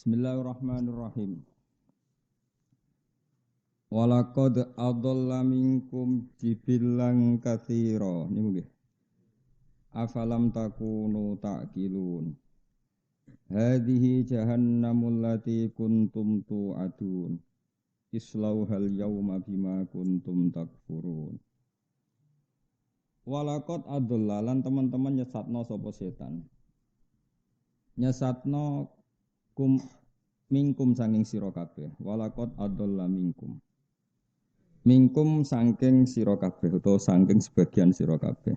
Bismillahirrahmanirrahim. Walaqad adalla minkum jibillan katsira. Niku nggih. Afalam takunu ta'qilun. Hadhihi jahannamul lati kuntum tu'adun. Islauhal yawma bima kuntum takfurun. Walaqad adalla lan teman-teman nyesatno sapa setan. Nyesatno minkum sanging sira kabeh. Walaqad adalla minkum sangking sira kabeh utawa sangking sebagian sira kabeh.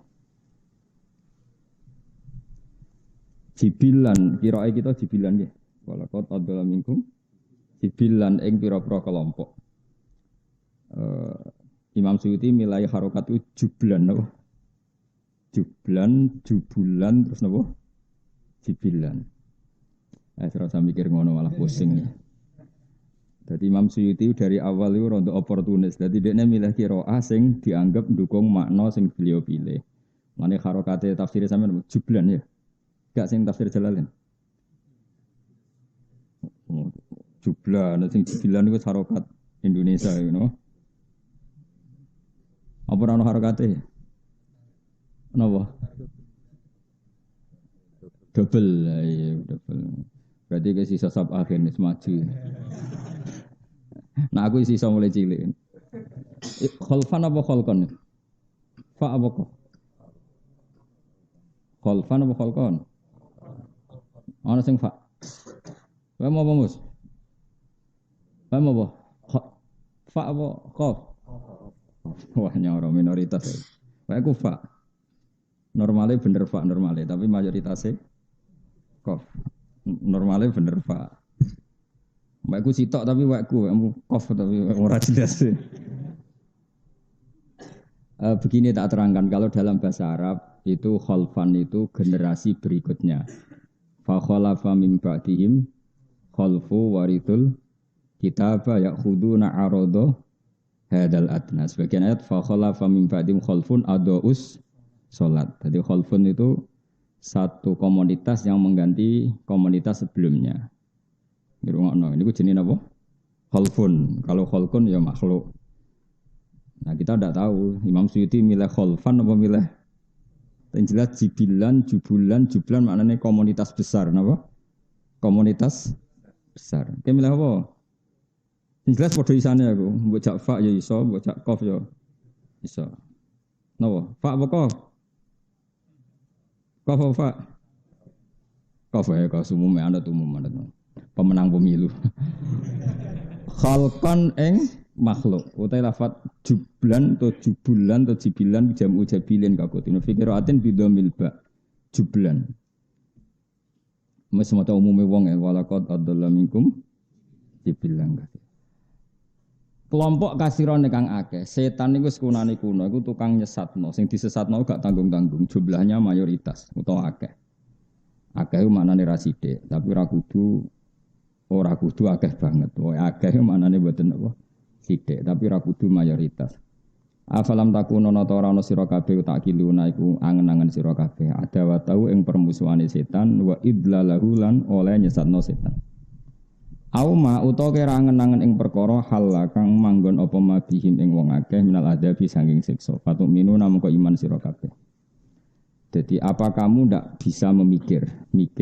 Jibilan kirae kita jibilan nggih. Walaqad adalla minkum jibilan ing pira-pira kelompok. Imam Suyuti milai harokat itu jublan napa? Jublan, jubulan terus napa? Jibilan. Serasa mikir ngono malah pusing. Jadi Imam Suyuti dari awal itu rontok oportunis. Jadi dia milih qiraah sing dianggap mendukung makna sing beliau pilih. Mane harokate tafsir sampean jublan ya. Gak sing tafsir Jalalain. Jublan sing jibilan itu harokat Indonesia you know. Apa ana harokate? Napa? Double, iya double. Berarti ke sisa sab akhir nih maju. Nah aku sisa mulai cilik. Kholfan apa kholkon? Fa apa kok? Kholfan apa kholkon? Ana sing fa. Wae mau apa mus? Wae mau apa? Fa apa khof? Wah nyoro minoritas. Wae ku fa. Normalnya bener fa normalnya, tapi mayoritasnya khof. Normalnya bener Pak. Mbakku sitok tapi wakku kamu kof tapi ora jelas. Begini tak terangkan kalau dalam bahasa Arab itu khalfan itu generasi berikutnya. Fa khalafa min ba'dihim khalfu warithul kitaba ya'khuduna arada hadal adna. Sebagian ayat fa khalafa min ba'dihim khalfun adaus salat. Jadi khalfun itu satu komunitas yang mengganti komunitas sebelumnya. Ini ku jenis apa? Khalfun. Kalau khalqun ya makhluk. Nah kita tidak tahu. Imam Suyuti milih khalfan apa milih? Yang jelas jibilan, jubulan maknanya komunitas besar. Apa? Komunitas besar. Kita milih apa? Yang jelas pada isane aku. Bocak fa ya iso, bocak kof ya iso. Napa? Fa apa kof? Kof. Kof ya kau sumume anda umum anda pemenang pemilu. Khalqan ing makhluk. Utai lafat jublan atau jubulan atau jibilan jamu jabilin kakutino fikiratin bidomil ba jublan. Mes mata umume wong ya walaqad adalla minkum jibilan. Kelompok kasirane kang akeh, setan niku sekunane kuno iku tukang nyesatno, sing disesatno gak tanggung-tanggung, jumlahnya mayoritas utawa akeh. Akeh maknane ra sithik, tapi ora kudu akeh banget. Wae akeh maknane mboten apa sithik, tapi ora kudu mayoritas. Afalam takuno nata ora ana sira kabeh tak kiluna iku angen-angen sira kabeh. Ada wa tau ing permusuhane setan wa idlalahu lan oleh nyesatno setan. Auma utawa kira angen-angen ing perkara hal kang manggon apa mabihim ing wong akeh minal adabi saking siksa. Fatuk minu namung kok iman sira kabeh. Jadi apa kamu ndak bisa mikir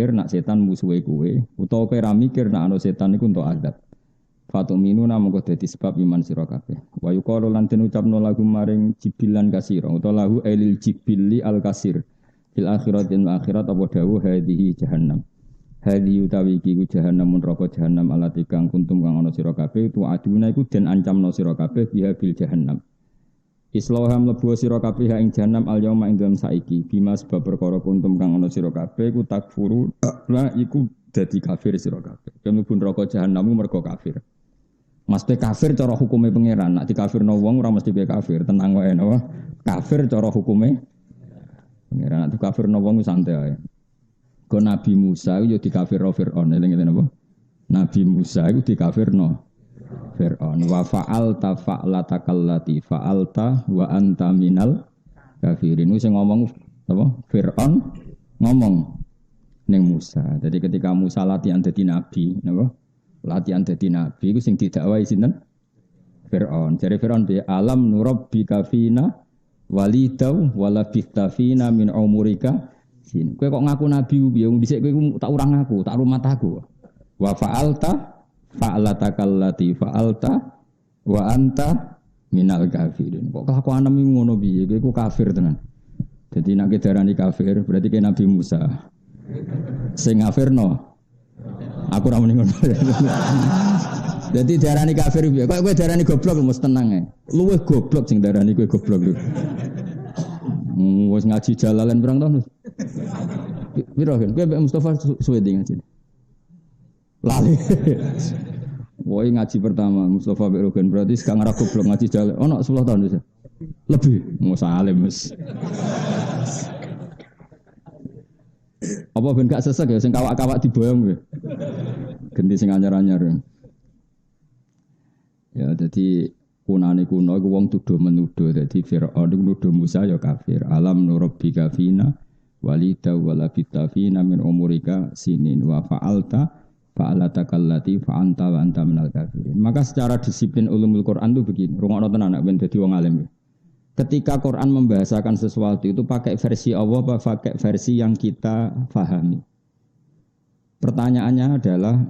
nak setan musuhe kowe utawa kira mikir nak ana setan iku entuk adab. Fatuk minu namung kok dadi sebab iman sira kabeh. Wa yuqalu lan den ucapno lagu maring jibilan kasira utawa lahu ailil jibilli al kasir. Fil akhiratin akhirat apa dawuh hadhihi jahannam. Hadi utawi iki ku jahannam neraka jahannam alati kang kuntum kang ana sira kabeh tu aduna iku den ancamno sira kabeh biha bil jahannam. Islauham mlebu sira kabeh ing jahannam al yauma ing dalem saiki bima sebab perkara kuntum kang ana sira kabeh ku takfuru la iku dadi kafir sira kabeh. Mlebu neraka jahannam mergo kafir. Mesti kafir cara hukume pangeran. Nek dikafirno wong ora mesti piye kafir, tenang wae napa. Kafir cara hukume pangeran. Nek dikafirno wong santai ae. Nabi Musa itu dikafirno Fir'aun. Eling-eling apa? Nabi Musa itu dikafirno Fir'aun. Wa fa'alta fa'latakallati fa'alta wa anta minal kafirin. Itu yang ngomong apa? Fir'aun ngomong ning Musa. Jadi ketika Musa latihan dadi nabi, napa? Latihan dadi nabi iku sing didakwahi sinten? Fir'aun. Jare Fir'aun bi alam nurabbika fina walidau wala bistafina min umurika sin. Kowe kok ngaku nabi piye? Wong dhisik kowe tak urang aku, tak rumat aku. Wa fa'alatakallati fa'alta wa anta minal kafirin. Kok kelakuanmu ngono piye? Kowe kafir tenan. Jadi nek darani kafir berarti kayak Nabi Musa. Sing kafirno. Aku ora muni ngono. Jadi darani kafir piye? Kok kowe darani goblok mesti tenang ae. Luwih goblok sing darani kowe goblok. Wis ngaji jalalan pirang tahun. Piro kan? Kowe Mbak Mustafa suwe ngaji. Lali. Woi ngaji pertama Mustafa Mbak Rogan berarti sekarang ora goblok ngaji jalan. Ono 10 tahun wis. Lebih, Musa alim wis. Apa ben gak sesek ya sing kawak-kawak diboyong ya. Ganti sing anyar-anyar. Ya dadi kunane kuno iku wong tuduh menuduh dadi Firaun iku nuduh Musa ya kafir. Alam nurabbika fina walida wala bitafina min umurika sinin wa fa'alta fa'alatakallati fa'anta wa anta minal kafirin. Maka secara disiplin ulumul Quran itu begini. Rungokno tenan nek ben dadi wong alim. Ketika Quran membahasakan sesuatu itu pakai versi Allah apa pakai versi yang kita fahami? Pertanyaannya adalah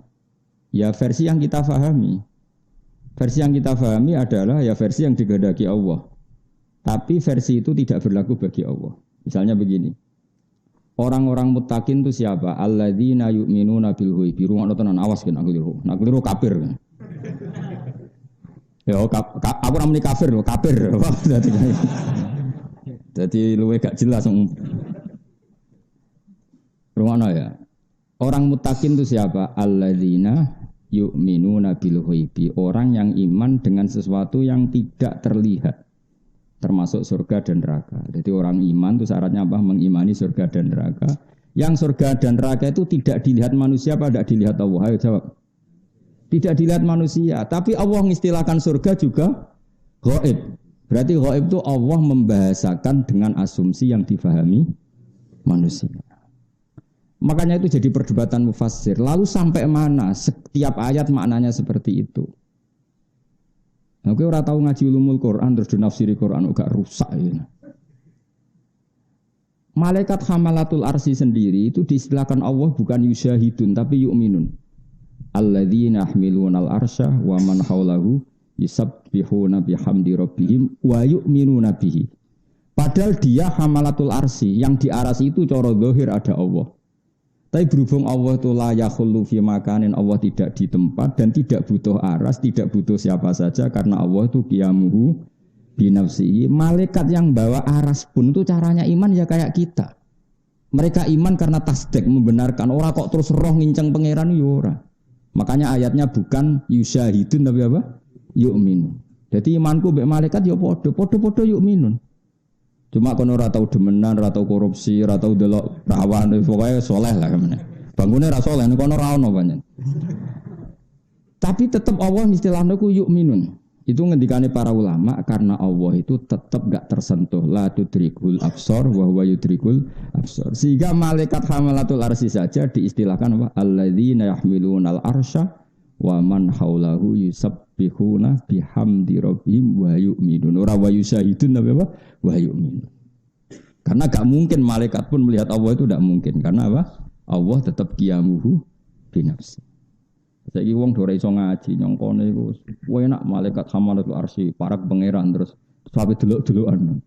ya versi yang kita fahami. Versi yang kita fahami adalah ya versi yang digandaki Allah. Tapi versi itu tidak berlaku bagi Allah. Misalnya begini. Orang-orang muttaqin itu siapa? Alladzina yu'minuna bil ghaibi. Rungokno tenan awas kan aku liru. Nak liru kafir. Ya aku namanya kafir loh, kafir. Jadi luwe gak jelas. Rumana ya. Orang mutakin itu siapa? Alladzina yu'minuna bil ghaibi. Orang yang iman dengan sesuatu yang tidak terlihat. Termasuk surga dan neraka. Jadi orang iman itu syaratnya apa? Mengimani surga dan neraka. Yang surga dan neraka itu tidak dilihat manusia apa tidak dilihat Allah? Ayo jawab. Tidak dilihat manusia, tapi Allah mengistilahkan surga juga ghaib. Berarti ghaib itu Allah membahasakan dengan asumsi yang difahami manusia. Makanya itu jadi perdebatan mufassir. Lalu sampai mana setiap ayat maknanya seperti itu? Nah, kowe ora tau ngaji ulumul Quran terus dinafsiri Quran gak rusak ya. Malaikat hamalatul arsy sendiri itu diistilahkan Allah bukan yusyahidun tapi yu'minun. Alladzina yahmilunal arsya wa man haulahu yusabbihuna bihamdi rabbihim wa yu'minuna bihi. Padahal dia hamalatul arsy, yang di arsy itu cara zahir ada Allah. Tapi berhubung Allah itu la yakhullu fi makanin, Allah tidak di tempat dan tidak butuh aras, tidak butuh siapa saja karena Allah itu qiyamuhu binafsihi. Malaikat yang bawa aras pun itu caranya iman ya kayak kita. Mereka iman karena tasdik, membenarkan. Ora kok terus roh nginceng pangeran ya ora. Makanya ayatnya bukan yusyahidun tapi apa? Yu'minun. Jadi imanku mbek malaikat ya padha-padha yu'minun. Cuma kono ora tau demenan, ora tau korupsi, ora tau delok perawan, pokoke saleh lah kemene. Bangune ra saleh kono ra ono banyak. Tapi tetap Allah istilahnya ku yu'minun. Itu ngendikane para ulama karena Allah itu tetap gak tersentuh la tudrikul absar wa huwa yudrikul absar. Sehingga malaikat hamalatul arsy saja diistilahkan apa? Alladzina yahmilunal arsya wa man haulahu yusabbihuna bihamdi rabbihim wa yu'minun. Ora wa yusyahidun tapi apa? Wa yu'minun. Karena gak mungkin malaikat pun melihat Allah itu tidak mungkin. Karena apa? Allah tetap qiyamuhu binafsi. Saiki wong ora iso ngaji nyongkone iku enak malaikat hamalatul arsy parak pangeran terus sampai delok-delokan.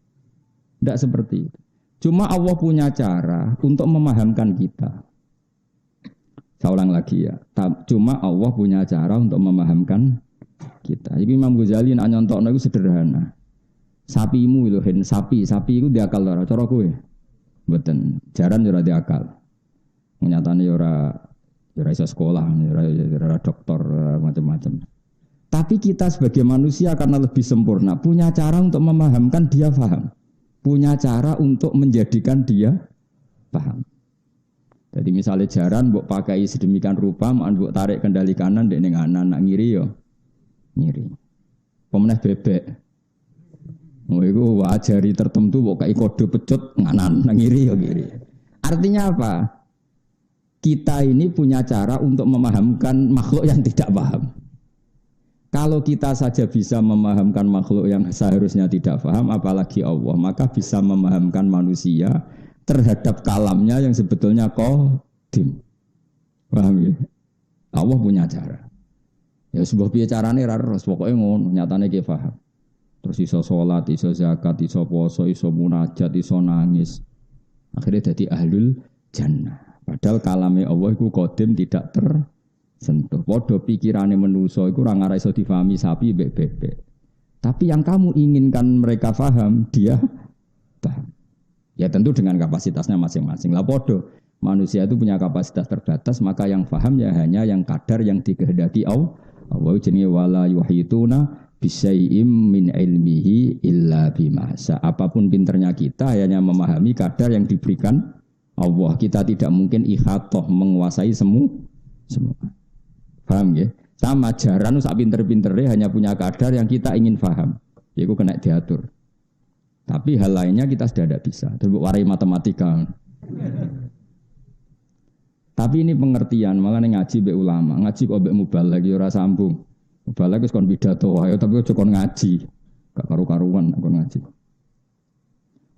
Tidak seperti itu. Cuma Allah punya cara untuk memahamkan kita. Saya ulang lagi ya. Cuma Allah punya cara untuk memahamkan kita. Iki Imam Ghazali nak nyontokno iku sederhana. Sapimu lho hen sapi iku diakal ora cara kowe. Mboten, jaran ora diakal. Nyatane ora iso sekolah, ora dokter, macam-macam. Tapi kita sebagai manusia karena lebih sempurna, punya cara untuk memahamkan dia paham. Punya cara untuk menjadikan dia paham. Jadi misalnya jaran mbok pakai sedemikian rupa, mbok tarik kendali kanan ndek ning kanan, nak ngiri yo ngiri. Pemenah bebek. Oh iku wajari tertentu mbok kai kode pecut nganan, nak ngiri yo ngiri. Artinya apa? kita ini punya cara untuk memahamkan makhluk yang tidak paham. Kalau kita saja bisa memahamkan makhluk yang seharusnya tidak paham, apalagi Allah, maka bisa memahamkan manusia terhadap kalamnya yang sebetulnya qadim. Paham ya? Allah punya cara. Ya sebuah bicarane raros, pokoknya ngono, nyatane ki paham. Terus iso sholat, iso zakat, iso poso, iso munajat, iso nangis. Akhirnya jadi ahlul jannah. Padahal kalame Allah itu qadim tidak tersentuh. Padha pikirane manusa iku ora ngarep iso difahami sapi mbek bebek. Tapi yang kamu inginkan mereka paham, dia paham. Ya tentu dengan kapasitasnya masing-masing. Lah padha manusia itu punya kapasitas terbatas, maka yang paham ya hanya yang kadar yang dikehendaki Allah. Allah jenenge wala yuhituna bisyai'im min ilmihi illa bima syaa. Apapun pinternya kita hanya memahami kadar yang diberikan Allah. Kita tidak mungkin ihatah menguasai semua. Paham ya? Sama jaran sak pinter-pintere hanya punya kadar yang kita ingin paham. Yaitu kena diatur. Tapi hal lainnya kita sudah tidak bisa. Terus warai matematika. Tapi ini pengertian, makanya ngaji be ulama, ngaji kok be mubaligh lagi ora sambung. Mubaligh wis kon pidato wae, tapi aja kon ngaji. Gak karu-karuan kon ngaji.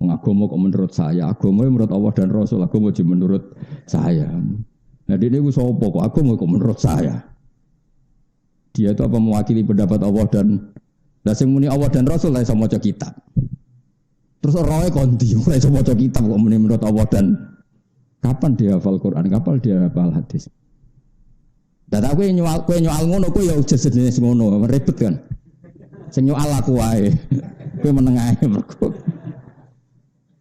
Wong agama kok menurut saya, agama menurut Allah dan Rasul, agama juga menurut saya. Nah dia itu sapa kok agama kok menurut saya. Dia itu apa mewakili pendapat Allah dan sing muni Allah dan Rasul lah iso maca kitab. Terus roe konti, ora iso maca kitab kok muni menurut Allah dan kapan dia hafal Quran, kapan dia hafal hadis. Dan aku nyual ngono, aku ya udah sejenis ngono, ribet kan. Sing nyual aku wae, aku menengahe mergo.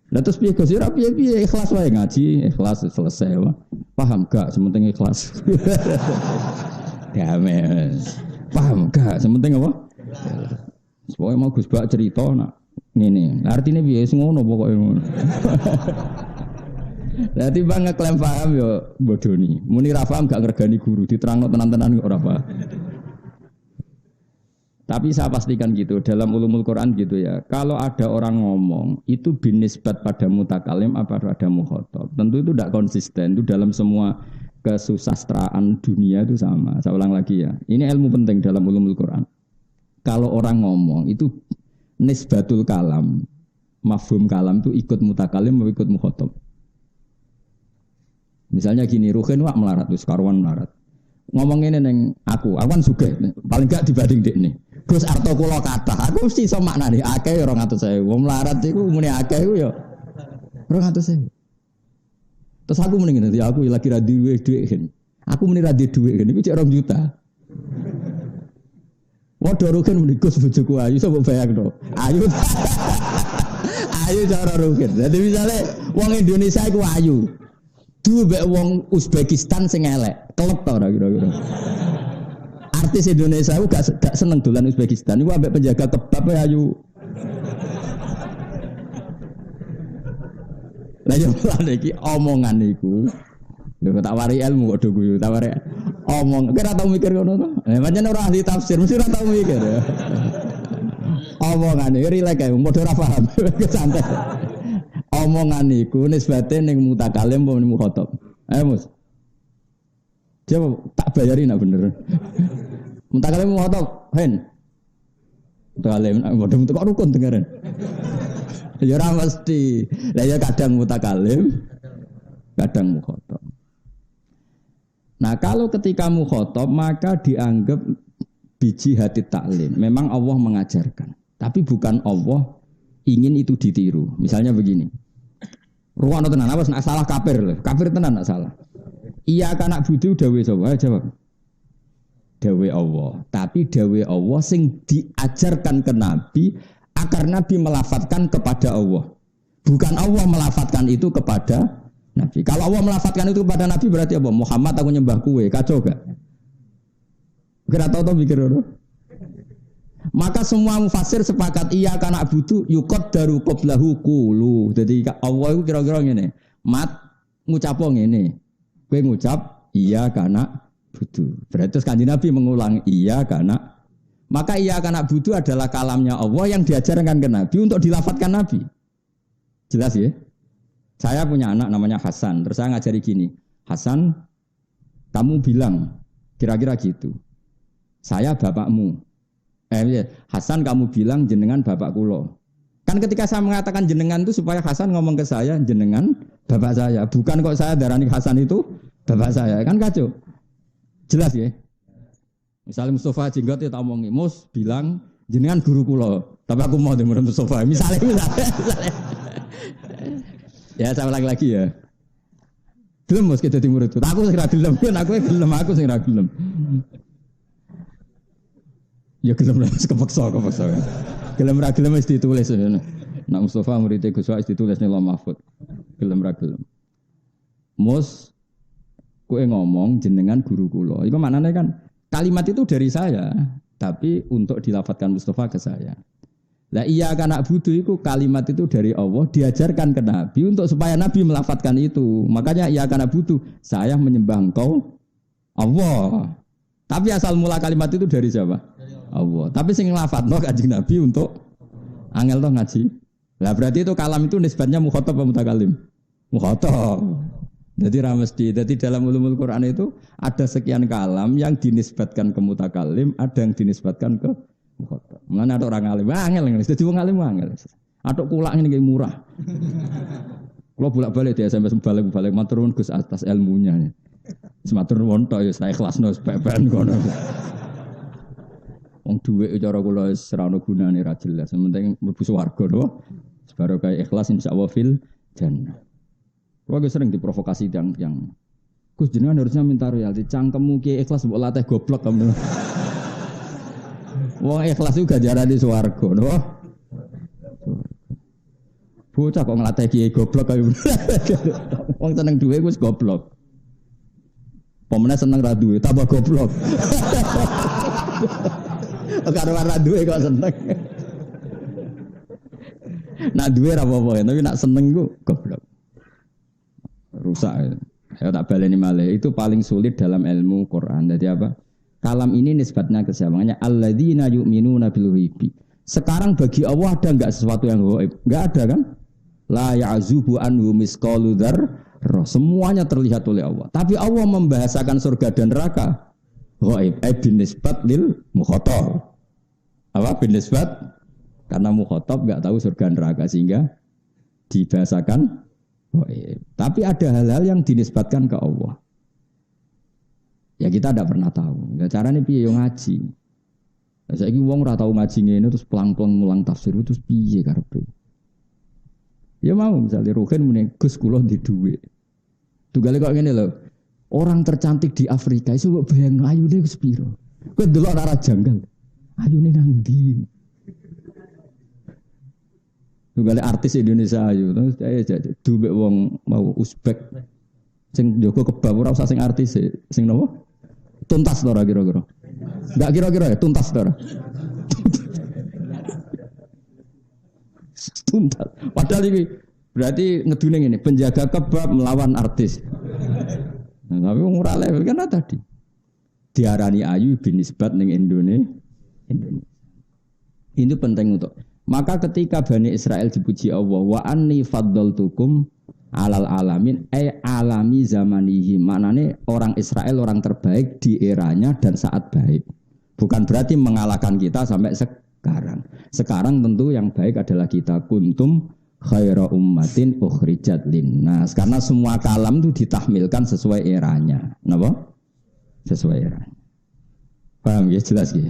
Lah terus piye Gus? Ora piye-piye ikhlas wae ngaji, ikhlas selesai. Paham gak? Sementing ikhlas. Damai. Paham gak? Sementing apa? Pokoke mau Gus Bak cerita nak ngene. Artine piye sing ngono pokoke ngono. Dadi bang ngeklaim paham yo bodoni. Muni ra paham gak ngregani guru, diterangno tenan-tenan kok ora paham. Tapi saya pastikan gitu, dalam ulumul Quran gitu ya. Kalau ada orang ngomong, itu binisbat pada mutakalim apa pada mukhatab. Tentu itu tidak konsisten, itu dalam semua kesusastraan dunia itu sama. Saya ulang lagi ya, ini ilmu penting dalam ulumul Quran. Kalau orang ngomong, itu nisbatul kalam, mafhum kalam itu ikut mutakalim atau ikut mukhatab. Misalnya gini, Ruhin wak melarat, terus karuan melarat. Ngomong ini neng aku kan sugih, paling gak dibanding dek nih. Terus arto kula kathah, aku mesti iso maknane akeh 200.000. Wong melarat iku muni akeh iku ya 200.000. Terus aku muni ngene, aku lagi ra duwe dhuwit. Aku muni ra duwe dhuwit, iku cek 2 juta. Waduh Ruhin muni Gus bojoku ayu sapa bayangno. Ayu. Ayu cara Ruhin. Dadi misale wong Indonesia iku ayu. Duwe wong Uzbekistan sing elek, kelep ta ora kira-kira. Artis Indonesia itu gak seneng dolan Uzbekistan. Iku ambek penjaga kebab ayu. Lah yo lan iki omongan iku. Lho tak wari ilmu kok do guyu, tak wari omong. Kira tau mikir ngono to? Pancen ora ahli tafsir, mesti ora tau mikir. Omongane rilek ae, padha ora paham. Santai. Omongan iku nisbate ning mutakalim apa ning mukhatab. Ayo Mus. Jawab tak bayarin nak bener. Mutakalim mukhatab, hen. Mutakalim padha kok rukun dengaran. Ya ora mesti. Lah ya kadang mutakalim, kadang mukhatab. Nah, kalau ketika mukhatab maka dianggap biji hati taklim. Memang Allah mengajarkan, tapi bukan Allah ingin itu ditiru. Misalnya begini. Ruwono tenan apa nek salah kafir lho. Kafir tenan nek salah. Iya kanak budu dawe sapa? Jawab. Dawe Allah. Tapi dawe Allah sing diajarkan ke Nabi agar Nabi melafatkan kepada Allah. Bukan Allah melafatkan itu kepada Nabi. Kalau Allah melafatkan itu kepada Nabi berarti apa? Muhammad aku nyembah kue. Kacau gak? Kira tahu mikir dulu. Maka semua mufassir sepakat iya kana butuh yukot daru qoblahu qulu. Jadi Allah itu kira-kira ngene. Mat ngucap ngene. Kowe ngucap iya kana butuh. Berarti Kanjeng Nabi mengulang iya kana. Maka iya kana butuh adalah kalamnya Allah yang diajarkan ke Nabi untuk dilafadzkan Nabi. Jelas ya? Saya punya anak namanya Hasan. Terus saya ngajari gini. Hasan Kamu bilang kira-kira gitu. Saya bapakmu. Hasan kamu bilang jenengan bapak kulo. Kan ketika saya mengatakan jenengan itu supaya Hasan ngomong ke saya jenengan bapak saya. Bukan kok saya darani Hasan itu bapak saya. Kan kacau. Jelas ya. Misalnya Mustafa Jenggot ya tak omongi. Mus bilang jenengan guru kulo. Tapi aku mau dengar Mustafa. Misalnya. Ya saya ulang lagi ya. Gelem mus kita timur itu. Aku segera gelem, aku segera gelem. Ya gelem lah, kepeksa. Gelem ra gelem wis ditulis. Nak Mustafa murid Gus Wais ditulis ning Lauh Mahfud. Gelem ra gelem. Mus kowe ngomong jenengan guru kula. Iku maknane kan kalimat itu dari saya, tapi untuk dilafadzkan Mustafa ke saya. Lah iya karena butuh itu kalimat itu dari Allah diajarkan ke Nabi untuk supaya Nabi melafadzkan itu. Makanya iya karena butuh saya menyembah engkau Allah. Tapi asal mula kalimat itu dari siapa? Allah. Tapi sing nglafadzno Kanjeng Nabi untuk angel to ngaji. Lah berarti itu kalam itu nisbatnya mukhatab apa mutakalim? Mukhatab. Jadi ra mesti. Jadi dalam ulumul Quran itu ada sekian kalam yang dinisbatkan ke mutakalim, ada yang dinisbatkan ke mukhatab. Mana ada orang alim, angel. Jadi wong alim angel. Atuk kulak ngene iki murah. Kalau bolak-balik dia sampai balik matur nuwun Gus atas ilmunya. Sematur nuwun tok ya saya ikhlasno sepepen kono. Wong dhuwit cara kula wis ora ono gunane ra jelas. Penting mlebu swarga to. Sebaro kaya ikhlas insyaallah fil jannah. Kula sering diprovokasi yang Gus jenengan harusnya minta royalti. Cangkemmu ki ikhlas mbok latih goblok kamu. Wong ikhlas itu ganjaran di swarga, no? Bocah kok nglatih kiai goblok kaya. Wong seneng duwe wis goblok. Pemene seneng ra duwe tambah goblok. Karo ra duwe kok seneng. Nak duwe ra apa-apa, tapi nak seneng ku goblok. Rusak. Ya tak baleni malih. Itu paling sulit dalam ilmu Quran. Jadi apa? Kalam ini nisbatnya ke siapa? Alladzina yu'minuna bil ghaibi. Sekarang bagi Allah ada enggak sesuatu yang gaib? Enggak ada kan? La ya'zubu anhu misqalu dzarrah. Semuanya terlihat oleh Allah. Tapi Allah membahasakan surga dan neraka gaib. Bin nisbat lil mukhatab. Apa bin nisbat? Karena mukhatab enggak tahu surga dan neraka sehingga dibahasakan gaib. Tapi ada hal-hal yang dinisbatkan ke Allah. Ya kita tidak pernah tahu. Ya caranya piye yo ngaji. Saiki wong ora tau ngaji ngene terus pelang-pelang mulang tafsir terus piye karepe. Ya mau misalnya Ruhin muni Gus kula di dhuwit. Tugale kok ngene lho. Orang tercantik di Afrika iso kok bayangno ayune wis piro. Kowe delok ora janggal. Ayune nang ndi? Tugale artis Indonesia ayu terus dhuwit wong mau Uzbek sing njogo kebab ora usah sing artis sing nopo? Tuntas to ora kira-kira. Enggak kira-kira ya tuntas to ora. Tuntas. Padahal ini berarti ngedune ngene, penjaga kebab melawan artis. Nah, tapi wong ora level kan tadi. Diarani ayu binisbat ning Indonesia. Ini penting untuk. Maka ketika Bani Israel dipuji Allah, wa anni faddaltukum alal alamin alami zamanihi, maknanya orang Israel orang terbaik di eranya dan saat baik. Bukan berarti mengalahkan kita sampai sekarang. Sekarang tentu yang baik adalah kita. Kuntum khaira ummatin ukhrijat linnas. Karena semua kalam itu ditahmilkan sesuai eranya. Kenapa? Sesuai eranya. Paham ya? Jelas ya?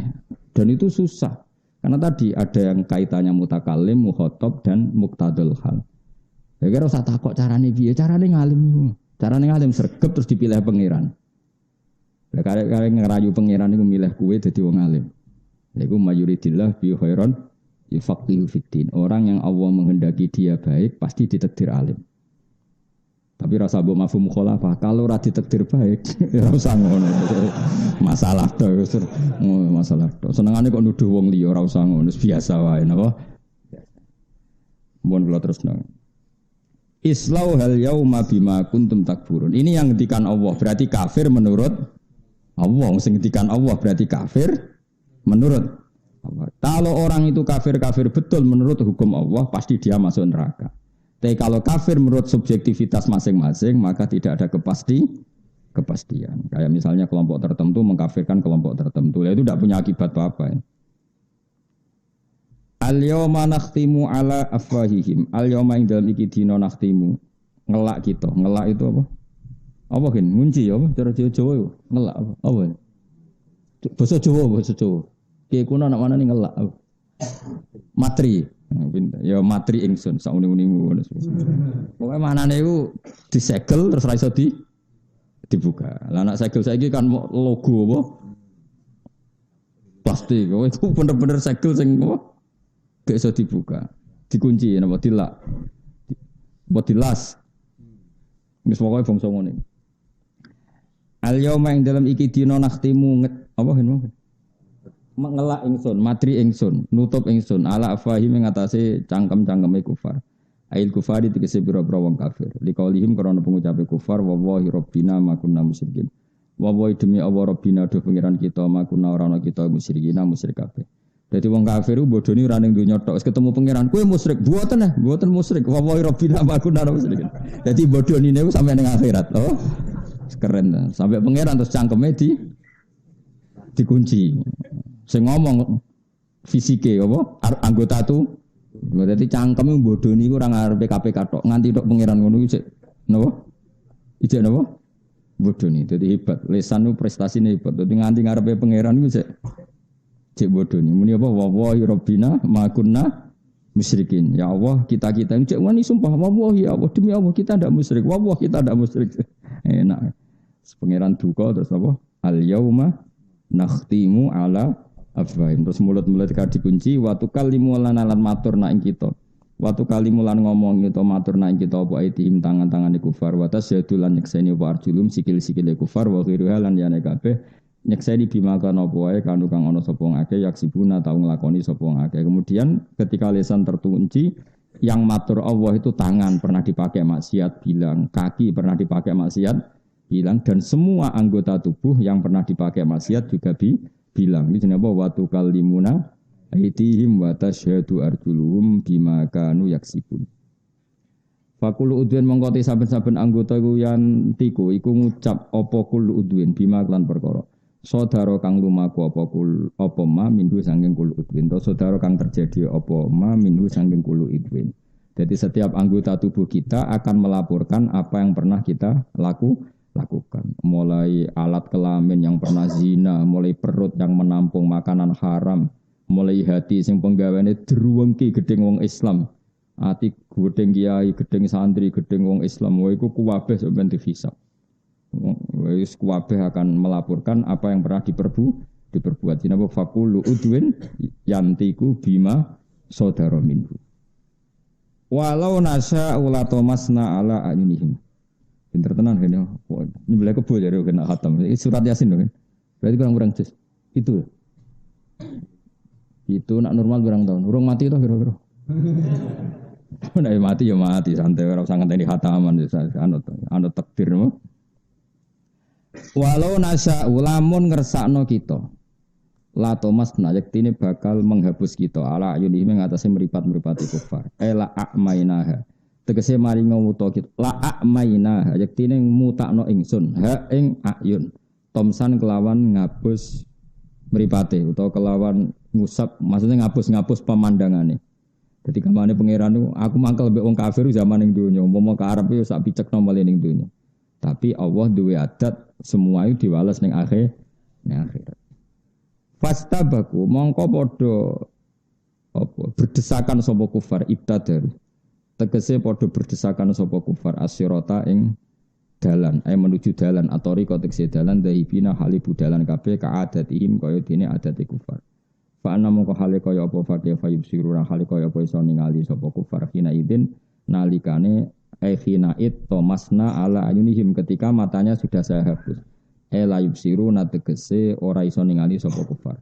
Dan itu susah. Karena tadi ada yang kaitannya mutakalim, mukhatab dan muqtadul hal. Ya kira usah takok carane piye, carane ngalim. Carane ngalim sregep terus dipilih pangeran. Lah karek ngerayu pangeran iku milih kowe dadi wong alim. Lha iku mayuridillah bi khairan yufaqihu fiddin. Orang yang Allah menghendaki dia baik pasti ditakdir alim. Tapi rasa mbok mafhum mukhalafah, kalau ora ditakdir baik ora usah ngono. Masalah to, masalah to. Senengane kok nuduh wong liya ora usah ngono, biasa wae napa. Mun kula terusno. Islau hal yauma bima kuntum takfurun. Ini yang ngendikan Allah, berarti kafir menurut Allah. Sing ngendikan Allah berarti kafir menurut Allah. Kalau orang itu kafir betul menurut hukum Allah, pasti dia masuk neraka. Tapi kalau kafir menurut subjektivitas masing-masing, maka tidak ada kepastian. Kayak misalnya kelompok tertentu mengkafirkan kelompok tertentu, itu tidak punya akibat apa-apa. Ya. Al-yawma nakhtimu ala afwahihim. Al-yawma ing dalem iki dina nakhtimu. Ngelak kita. Ngelak itu apa? Apa kan? Ngunci apa? Cara Jawa itu. Ngelak apa? Apa? Bahasa Jawa. Kiye kuno anak mana nih ngelak? Matri. Ya matri ingsun sak uni-unimu ngono. Pokoke manane iku disegel terus ra iso dibuka. Lah anak segel saiki kan logo apa? Plastik. Oh itu bener-bener segel sing apa? Gak iso dibuka. Dikunci napa dilak. Mbok dilas. Wis pokoke bangsa ngene. Al yauma ing dalam iki dina nakhtimu apa hen ngelak ingsun, matri ingsun, nutup ingsun ala afahim ing atase cangkem-cangkeme kufar. Ail kufari tegese pira-pira wong kafir. Liqaulihim karena pengucape kufar wa wallahi rabbina ma kunna musyrikin. Wa wallahi demi Allah rabbina do pangeran kita ma kunna ora ana kita musyrikina musyrik kabeh. Dadi wong kafir bodoni ora ning donya tok, wis ketemu pangeran kowe musyrik, mboten musyrik. Wa wallahi rabbina ma kunna musyrikin. Dadi bodonine ku sampe ning akhirat, oh. Keren sampai pangeran terus cangkeme dikunci. Sing ngomong fisike apa anggota tu berarti cangkeme bodoni iku ora ngarepe KPK tok nganti tok pangeran ngono iki napa ijek napa bodoni dadi hebat lesan ku prestasine hebat dadi nganti ngarepe pangeran iku cek bodoni muni apa wallahi rabbina ma kunna musyrikin ya Allah kita-kita ini cek wani sumpah wallahi ya Allah demi Allah kita ndak musyrik wallahi kita ndak musyrik enak pangeran duka terus apa al yauma nakhtimu ala afwahim terus mulut-mulut dikunci watu kalimu lan matur nak ing kita watu kalimu lan ngomong kita matur nak ing kita apa aitihim tangan-tangane kufar wa tasyadu lan nyekseni apa arjulum sikil-sikile kufar wa ghiruha lan yane kabeh nyekseni bima kana apa wae kanu kang ana sapa ngake yaksibuna tau nglakoni sapa ngake kemudian ketika lisan terkunci yang matur Allah itu tangan pernah dipakai maksiat bilang kaki pernah dipakai maksiat bilang dan semua anggota tubuh yang pernah dipakai maksiat juga bilang ini jenenge apa watu kalimuna aitihim wa tasyhadu arjuluhum bima kanu yaksibun. Fakulu udwen mongko saben-saben anggota iku yan tiku iku ngucap apa kul udwen bima lan perkara. Saudara kang lumaku apa ma minhu saking kul udwen. To saudara kang terjadi apa ma minhu saking kul udwen. Jadi setiap anggota tubuh kita akan melaporkan apa yang pernah kita lakukan. Mulai alat kelamin yang pernah zina, mulai perut yang menampung makanan haram, mulai hati sing penggaweane druwengki gedeng wong Islam. Ati gedeng kiai, gedeng santri, gedeng wong Islam, wae iku kuwabeh sampeyan dihisab. Wis kuwabeh akan melaporkan apa yang pernah diperbuat. Jinapa fakulu udwin yantiku bima saudara minhu. Walau nasa ulatomasna ala ayunihim. Pinter tenan kan ya. Ini boleh kebo jadi kena khatam. Surat Yasin kan. Berarti kurang jus. Itu. Itu nak normal berang tahun. Urung mati toh kira-kira. Nek mati ya mati santai ora usah ngenteni khataman anut takdir mo. Walau nasa ulamun ngersakno kita. La Thomas yektine bakal menghapus kita ala ayuni mengatasi meripat-meripati kufar. Ela a'mainaha. Tegese mari ngawuta kita la a'maina yektine mutakno ingsun ha ing ayun tomsan kelawan ngapus mripate utawa kelawan ngusap maksudnya ngapus pemandangane dadi kamane pangeran niku aku mangkel mbek wong kafir zaman ning donya umpama ka arep yo sak picekno male ning donya tapi Allah duwe adat semua itu diwales ning akhirat fastabaku mongko padha apa berdesakan sapa kufar ibtadaru tegese padha berdesakan sapa kufar asyirata ing dalan menuju dalan atau riko tegese dalan dahibina halibu dalan kabeh kaadatihim kaya dene adate kufar fa ana mongko hale kaya apa fakih fayub siruna hale kaya apa iso ningali sapa kufar hina idin nalikane hinaid tomasna ala ayunihim ketika matanya sudah saya hapus la yubsiruna tegese ora iso ningali sapa kufar.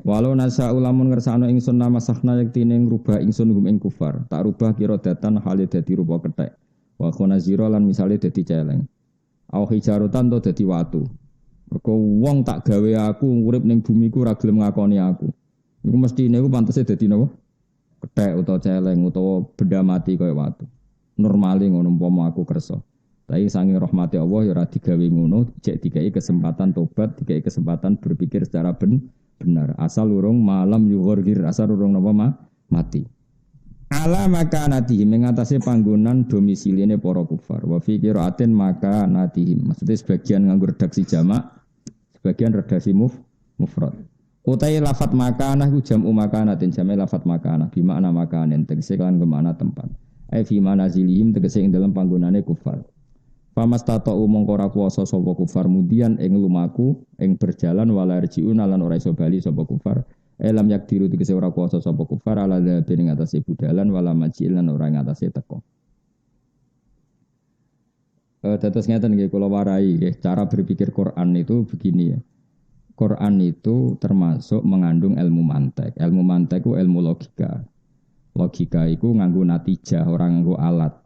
Walau nasa ulamun ngersakno ingsun nama sahna yektine ngrubah ingsun hum ing kufar tak rubah kira datan hale dadi rupa kethek wa khonazira lan misale dadi celeng au hijarotan to dadi watu mergo wong tak gawe aku urip ning bumi ku ora gelem ngakoni aku iku mestine iku pantese dadi napa kethek utawa celeng utawa benda mati kaya watu normale ngono umpama aku kersa Tapi sange rahmati Allah ya ora digawe ngono, cek dikai kesempatan tobat, dikai kesempatan berpikir secara benar. Asal urung malam yughir, asal urung napa mati. Ala makanatihim mengatasi panggonan domisiline para kufar. Wa fi qiraatin makanatihim. Maksudnya sebagian nganggo redaksi jamak, sebagian redaksi mufrad. Utai lafat makanah ku jam'u makanatin, jam'e lafat makanah bi makna makanen tegese kan ke makna tempat. Ai fi manazilihim tegese ing dalam panggonane kufar. Pamastata'u mongko ora kuwasa sapa kufar mudian ing lumaku ing berjalan wala rjiun lan ora iso bali sapa kufar. Elam yak diru tegese ora kuwasa sapa kufar ala ben ing atase budalan wala majil lan ora ing atase teko. Dados ngeten nggih kula warai nggih cara berpikir Quran itu begini ya. Quran itu termasuk mengandung ilmu mantek. Ilmu mantek itu ilmu logika. Logika itu nganggo natijah, orang nganggo alat.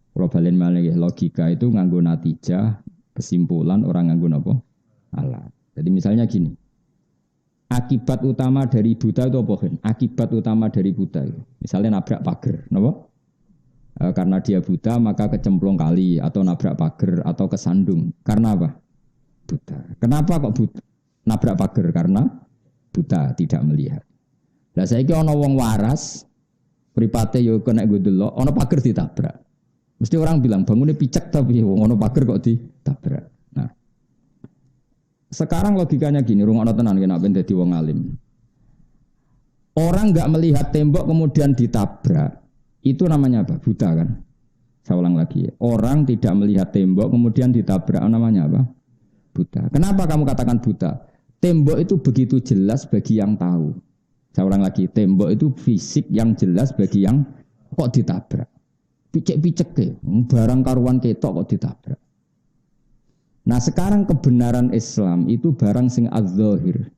Kalau balen malih logika itu nganggo natijah, kesimpulan, orang nganggo napa? Alat. Jadi misalnya gini. Akibat utama dari buta itu apa kan? Akibat utama dari buta itu. Misalnya nabrak pagar, napa? Karena dia buta maka kecemplung kali atau nabrak pagar atau kesandung. Karena apa? Buta. Kenapa kok buta? Nabrak pagar karena buta, tidak melihat. Lah saiki ana wong waras, mripate yo kena nggo delok, ana pagar ditabrak. Mesti orang bilang bangunnya picek tapi wong ana pagar kok ditabrak. Nah. Sekarang logikanya gini, rungokno tenan nek ben dadi wong alim. Orang enggak melihat tembok kemudian ditabrak, itu namanya apa? Buta kan? Saya ulang lagi. Orang tidak melihat tembok kemudian ditabrak, namanya apa? Buta. Kenapa kamu katakan buta? Tembok itu begitu jelas bagi yang tahu. Saya ulang lagi, tembok itu fisik yang jelas bagi yang kok ditabrak. Picek-picek ke, barang karuan ketok kok ditabrak. Nah sekarang kebenaran Islam itu barang sing az-zahir.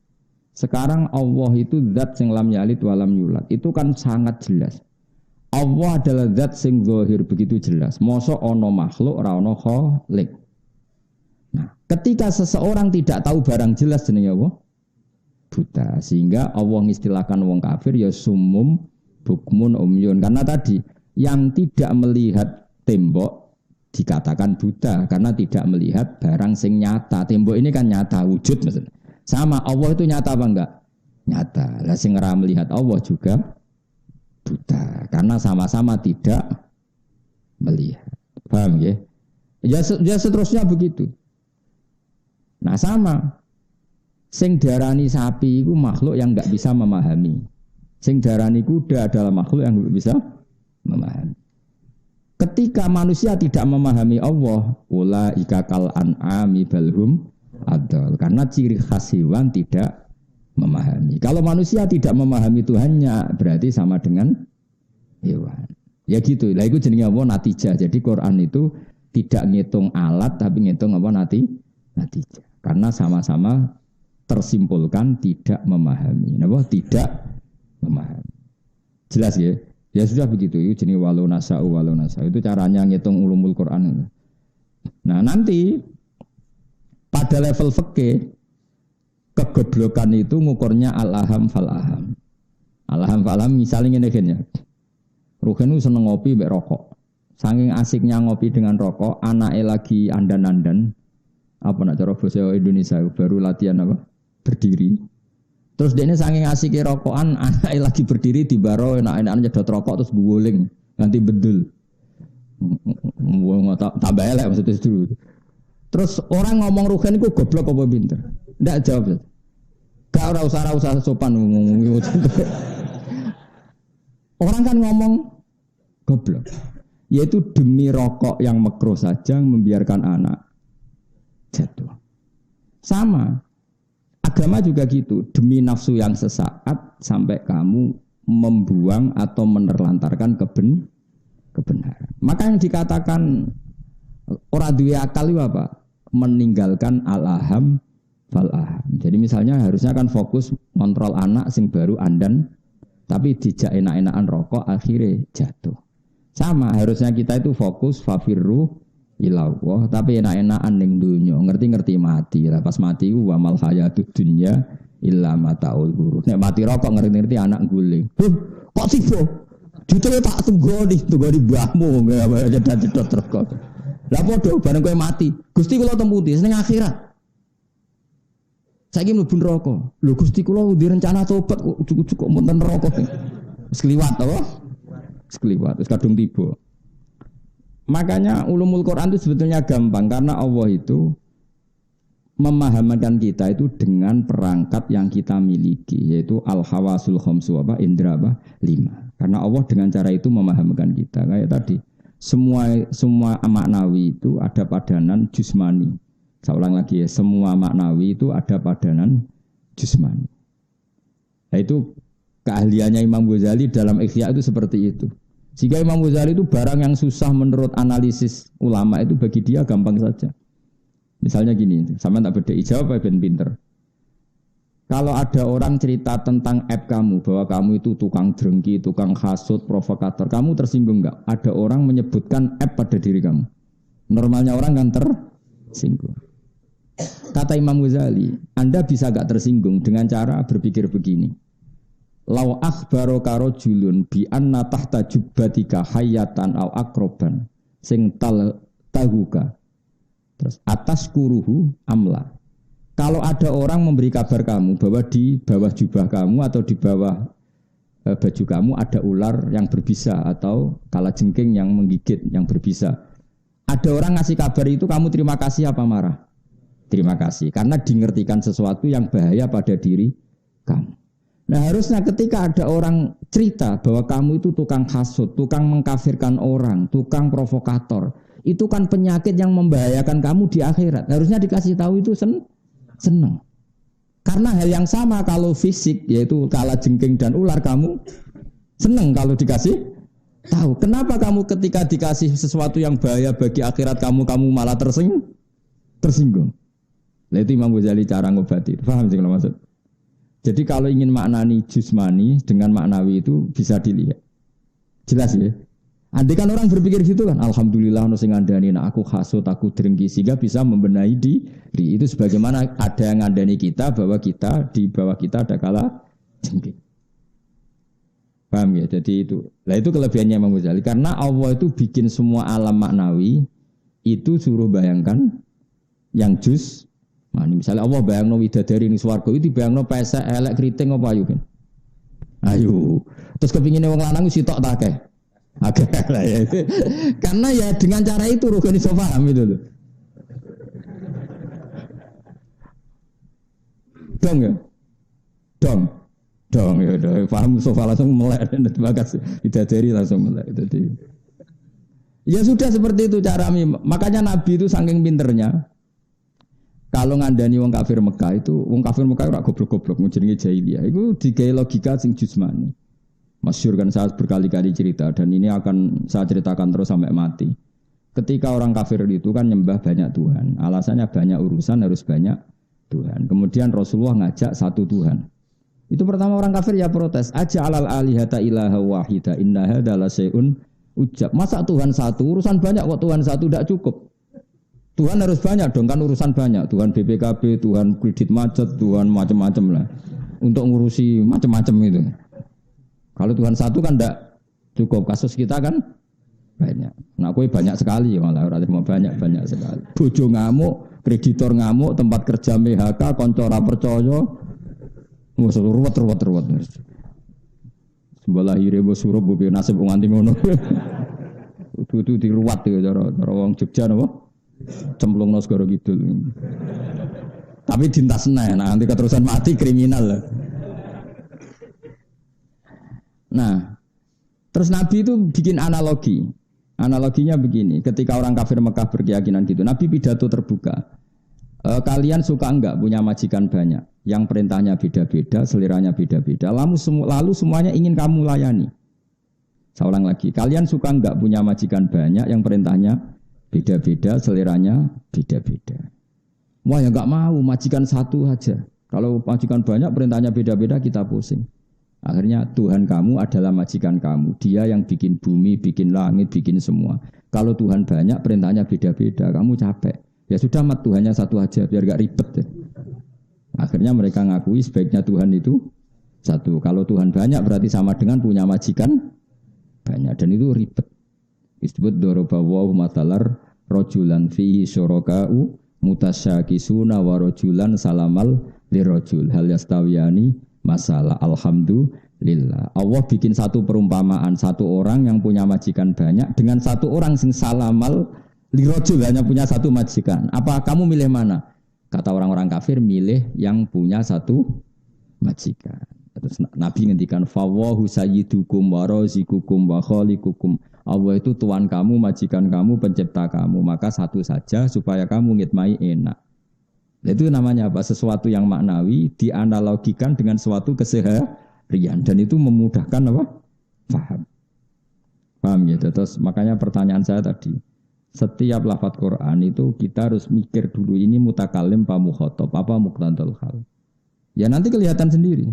Sekarang Allah itu zat sing lam yalid wa lam yulad. Itu kan sangat jelas. Allah adalah zat sing zahir begitu jelas. Mosok ana makhluk ora ana khaliq. Nah, ketika seseorang tidak tahu barang jelas jenenge apa? Buta. Sehingga Allah mengistilahkan wong kafir ya sumum bukmun umyun. Karena tadi yang tidak melihat tembok dikatakan buta karena tidak melihat barang sing nyata. Tembok ini kan nyata wujud maksudnya. Sama Allah itu nyata apa enggak? Nyata. Lah sing ora melihat Allah juga buta karena sama-sama tidak melihat. Paham ya? Ya seterusnya begitu. Nah sama, sing darani sapi itu makhluk yang enggak bisa memahami. Sing darani kuda adalah makhluk yang enggak bisa memahami. Ketika manusia tidak memahami Allah, ulaika kal an'ami balhum adal. Karena ciri khas hewan tidak memahami. Kalau manusia tidak memahami Tuhannya, berarti sama dengan hewan. Ya gitu. Lah itu jenenge apa? Natijah. Jadi Quran itu tidak ngitung alat, tapi ngitung apa natijah. Karena sama-sama tersimpulkan tidak memahami. Napa? Tidak memahami. Jelas ya? Ya sudah begitu. Itu jenis walau nasa'u. Itu caranya ngitung ulumul Quran. Nah nanti pada level fikih kegoblokan itu ngukurnya al-aham fal-aham. Al-aham fal-aham misalnya ngene ya. Ruhen itu seneng ngopi mbek rokok. Saking asiknya ngopi dengan rokok, anaknya lagi andan-andan. Apa nak cara bahasa Indonesia baru latihan apa? Berdiri. Terus dia ini saking asiknya rokokan, anaknya lagi berdiri di baro, enak-enak nyedot rokok terus guling, nanti bedul. Tambah elek maksudnya itu. Terus orang ngomong Ruhen itu goblok apa pinter? Ndak jawab. Gak usah sopan ngomong. Orang kan ngomong goblok. Yaitu demi rokok yang makruh saja membiarkan anak jatuh. Sama. Agama juga gitu. Demi nafsu yang sesaat sampai kamu membuang atau menerlantarkan kebenaran. Maka yang dikatakan ora duwe akal itu apa? Meninggalkan al-aham fal-aham. Jadi misalnya harusnya kan fokus kontrol anak sing baru andan tapi dijak enak-enakan rokok akhirnya jatuh. Sama harusnya kita itu fokus fafirru ilallah tapi enak-enakan ning dunya, ngerti-ngerti mati. Lah pas mati ku wa mal hayatud dunya illa mataul ghurur. Nek mati rokok ngerti-ngerti anak guling. Kok sibuk? Jutune tak tunggu di mbahmu nggak cedot rokok. Lah padha bareng kowe mati. Gusti kula temputi ning akhirat. Saiki mlebu neraka. Lho Gusti kula di rencana tobat kok cukup mboten neraka. Wis kliwat apa? Wis kliwat, wis kadung tiba. Makanya ulumul Quran itu sebetulnya gampang karena Allah itu memahamkan kita itu dengan perangkat yang kita miliki yaitu al-hawasul khamsu apa indra apa 5. Karena Allah dengan cara itu memahamkan kita kayak tadi semua maknawi itu ada padanan jusmani. Saya ulang lagi ya, semua maknawi itu ada padanan jusmani. Nah itu keahliannya Imam Ghazali dalam Ihya itu seperti itu. Sehingga Imam Ghazali itu barang yang susah menurut analisis ulama itu bagi dia gampang saja. Misalnya gini, sama tak beda jawab ben pinter. Kalau ada orang cerita tentang aib kamu, bahwa kamu itu tukang drengki, tukang hasut, provokator, kamu tersinggung enggak? Ada orang menyebutkan aib pada diri kamu. Normalnya orang kan tersinggung. Kata Imam Ghazali, Anda bisa enggak tersinggung dengan cara berpikir begini. Lau akhbaraka rajulun bi anna tahta jubbatika hayatan au akroban sing tahuka. Terus atas kuruhu amla. Kalau ada orang memberi kabar kamu bahwa di bawah jubah kamu atau di bawah baju kamu ada ular yang berbisa atau kalajengking yang menggigit yang berbisa. Ada orang ngasih kabar itu kamu terima kasih apa marah? Terima kasih karena dingertikan sesuatu yang bahaya pada diri kamu. Nah harusnya ketika ada orang cerita bahwa kamu itu tukang hasut, tukang mengkafirkan orang, tukang provokator, itu kan penyakit yang membahayakan kamu di akhirat. Harusnya dikasih tahu itu senang. Karena hal yang sama kalau fisik, yaitu kalajengking dan ular, kamu senang kalau dikasih tahu. Kenapa kamu ketika dikasih sesuatu yang bahaya bagi akhirat kamu malah tersinggung? Nah itu Imam Ghazali cara ngobati. Paham sih kalau maksud? Jadi kalau ingin maknani jusmani dengan maknawi itu bisa dilihat. Jelas ya? Andai kan orang berpikir gitu kan, alhamdulillah ono sing ngandani nek aku hasut, aku drengki sehingga bisa membenahi diri. Itu sebagaimana ada yang ngandani kita bahwa kita di bawah kita ada kala jengking. Paham ya? Jadi itu. Lah itu kelebihannya Imam Ghazali karena Allah itu bikin semua alam maknawi itu suruh bayangkan yang misalnya Allah bayangno widadari ning swarga itu bayangno pesek elek kriting apa ayu kan. Ayo. Terus kepingine wong lanang sitok ta akeh. Akeh lah ya. Karena ya dengan cara itu rugane iso paham itu loh. Dong ya. Dong ya udah paham sofa langsung melek dan bagas widadari langsung melek itu. Ya sudah seperti itu cara makanya Nabi itu saking pinternya. Kalau ngandani wong kafir Mekah itu, wong kafir Mekah ora goblok-goblok jenenge jahiliyah. Itu digawe logika sing jusmani. Masyhur kan saya berkali-kali cerita dan ini akan saya ceritakan terus sampai mati. Ketika orang kafir itu kan nyembah banyak Tuhan. Alasannya banyak urusan harus banyak Tuhan. Kemudian Rasulullah ngajak satu Tuhan. Itu pertama orang kafir ya protes. Aja alal alihata ilaha wahida inna hadza la syai'un ujab. Masa Tuhan satu, urusan banyak kok Tuhan satu tidak cukup. Tuhan harus banyak dong kan urusan banyak. Tuhan BPKB, Tuhan kredit macet, Tuhan macam-macam lah. Untuk ngurusi macam-macam itu. Kalau Tuhan satu kan tidak cukup. Kasus kita kan banyak. Nah kue banyak sekali malah orang terima banyak sekali. Bojo ngamuk, kreditor ngamuk, tempat kerja PHK, konco ora percaya. Ruwet. Sebelah hire bos suruh bu nasib nganti ngono. Itu diruwat ya cara wong Jogja napa? Cemplung segoro gitu. Tapi dintasnya, nanti keterusan mati kriminal. Nah, terus Nabi itu bikin analogi. Analoginya begini, ketika orang kafir Mekah berkeyakinan gitu, Nabi pidato terbuka. Kalian suka enggak punya majikan banyak, yang perintahnya beda-beda, seliranya beda-beda, lalu semuanya ingin kamu layani. Saya ulang lagi, kalian suka enggak punya majikan banyak, yang perintahnya beda-beda, seleranya beda-beda. Wah ya enggak mau, majikan satu aja. Kalau majikan banyak, perintahnya beda-beda, kita pusing. Akhirnya Tuhan kamu adalah majikan kamu. Dia yang bikin bumi, bikin langit, bikin semua. Kalau Tuhan banyak, perintahnya beda-beda, kamu capek. Ya sudah, mat Tuhannya satu aja, biar enggak ribet. Ya. Akhirnya mereka ngakui sebaiknya Tuhan itu satu. Kalau Tuhan banyak, berarti sama dengan punya majikan banyak. Dan itu ribet. Disebut dorobawahu matalar rajulan fihi syuraka'u mutasyakisuna wa rajulan salamal lirajul hal yastawiyani masalah alhamdulillah. Allah bikin satu perumpamaan satu orang yang punya majikan banyak dengan satu orang sing salamal lirajul hanya punya satu majikan. Apa kamu milih mana? Kata orang-orang kafir milih yang punya satu majikan. Terus Nabi ngendikan fawahu sayyidukum wa razikukum wa khaliqukum. Allah itu tuan kamu, majikan kamu, pencipta kamu. Maka satu saja supaya kamu ngitmai enak. Itu namanya apa? Sesuatu yang maknawi dianalogikan dengan suatu keseharian dan itu memudahkan apa? Paham gitu. Terus makanya pertanyaan saya tadi, setiap lafaz Quran itu kita harus mikir dulu ini mutakalim apa mukhatab, apa muqtadal hal. Ya nanti kelihatan sendiri.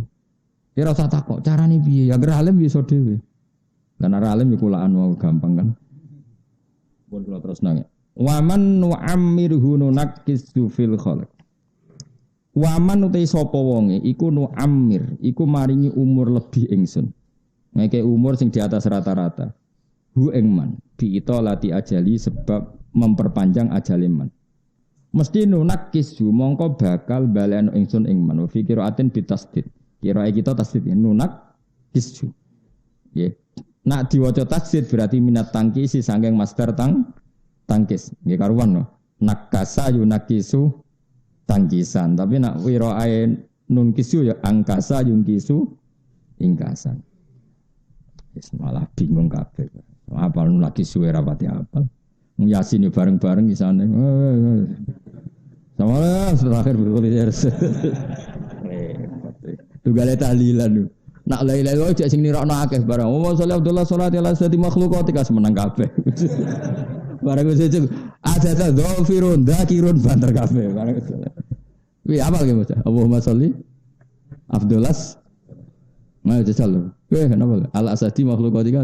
Kira usah takok, carane piye? Ya ger alim iso dhewe. Lan ora alim iku kulaan wae gampang kan. Pun kula terus nang. Wa man nu'ammirhu nunakkisu fil khalq. Wa man utai sapa wonge iku nu'ammir, iku maringi umur lebih ingsun. Ngeke umur sing di atas rata-rata. Hu ing man biita lati ajali sebab memperpanjang ajale man. Mesti nunakkisu mongko bakal baleno ingsun ing man. Fi qiraatin bitasdid. Kira kita tasdid nunak kisju. Nggih. Nak diwaca tasdid berarti minat tangkisi saking master tangkis. Nggih karuan no. Nakasa yunakisu tangkisan. Tapi nak wiraae nun kisju ya angkasa yungkisu ingkasan. Wis malah bingung kabeh. Apal nun lagi suwe rapati apal. Yasin bareng-bareng di sana. Sama terakhir berkulis. Tugale tahlilan. Nak la ilaha illallah cek sing nirakno akeh barang. Wa sallallahu sholati ala sati makhluqati kas menang kabeh. Barang wis cek ada ta dzafirun dzakirun banter kabeh. Barang wis. Wi apa ge Mas? Allahumma sholli afdalas. Nah jajal. Kenapa? Ala sati makhluqati ka.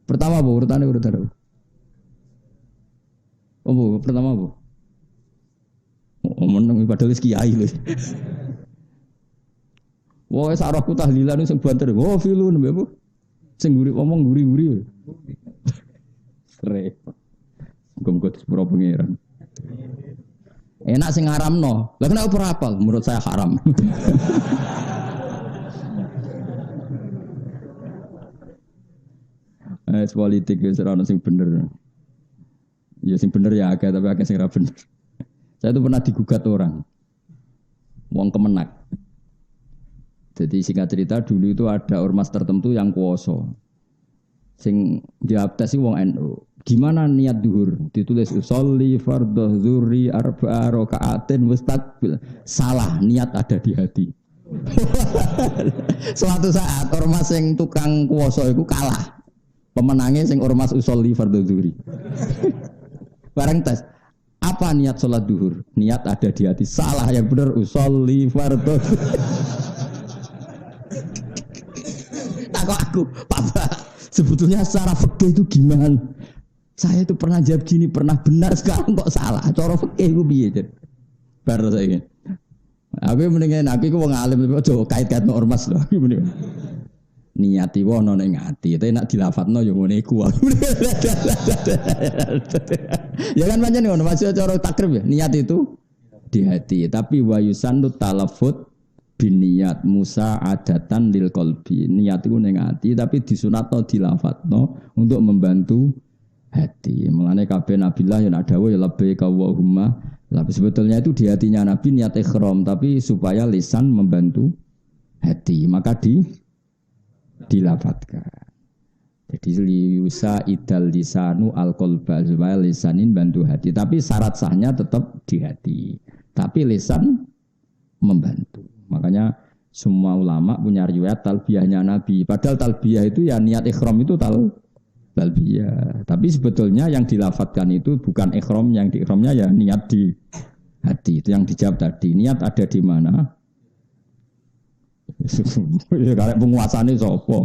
Pertama Bu, urutannya urutan. Bu, pertama Bu. Oh, meneng padahal kiai lho. Wah, sarahku tahlilan sing banter. Oh, filun mbek. Sing guri ngomong guri-guri. Repot. Muga-muga sepuro pangeran. Enak sing ngaramno. Lah kenapa ora apal? Menurut saya haram. Politik wis ora ono sing bener. Ya sing bener ya akeh tapi akeh sing ora bener. Saya itu pernah digugat orang. Wong Kemenak. Jadi singkat cerita dulu itu ada ormas tertentu yang kuoso. Sing jawab tes wong NU. Gimana niat duhur? Ditulis usolli fardhu dzuri arba'a raka'atin mustaqbil. Salah, niat ada di hati. Suatu saat ormas sing tukang kuoso itu kalah. Pemenangnya sing ormas usolli fardhu dzuri. Bareng tes. Apa niat sholat duhur? Niat ada di hati. Salah, yang benar usolli fardhu. Takut aku, Papa. Sebetulnya secara fikih itu gimana? Saya itu pernah jawab gini, pernah benar, sekarang kok salah. Cara fikih itu piye, Jen? Baru saya ingin. Aku mendingan aku wong alim aja kait-kait no ormas lho. Niati wono ning ati, tapi nak dilafatno yo ngene iku. Ya kan pancen ngono, masih cara takrib ya. Niat itu di hati, tapi wayusannu talafut biniat Musa adatan lil qalbi. Niat itu ning ati tapi disunatno dilafatno untuk membantu hati. Mulane kabeh nabilah yen dawuh ya labbaika Allahumma. Tapi sebetulnya itu di hatinya Nabi niat ikhram tapi supaya lisan membantu hati. Maka dilafatkan. Jadi liusa idal lisanu al-qalba supaya lisanin bantu hati. Tapi syarat sahnya tetap di hati. Tapi lisan membantu. Makanya semua ulama punya riwayat talbiyahnya Nabi. Padahal talbiyah itu ya niat ikhram itu talbiyah. Tapi sebetulnya yang dilafatkan itu bukan ikhram, yang di ikhramnya ya niat di hati. Itu yang dijawab tadi. Niat ada di mana? Ya karek penguasane sapa?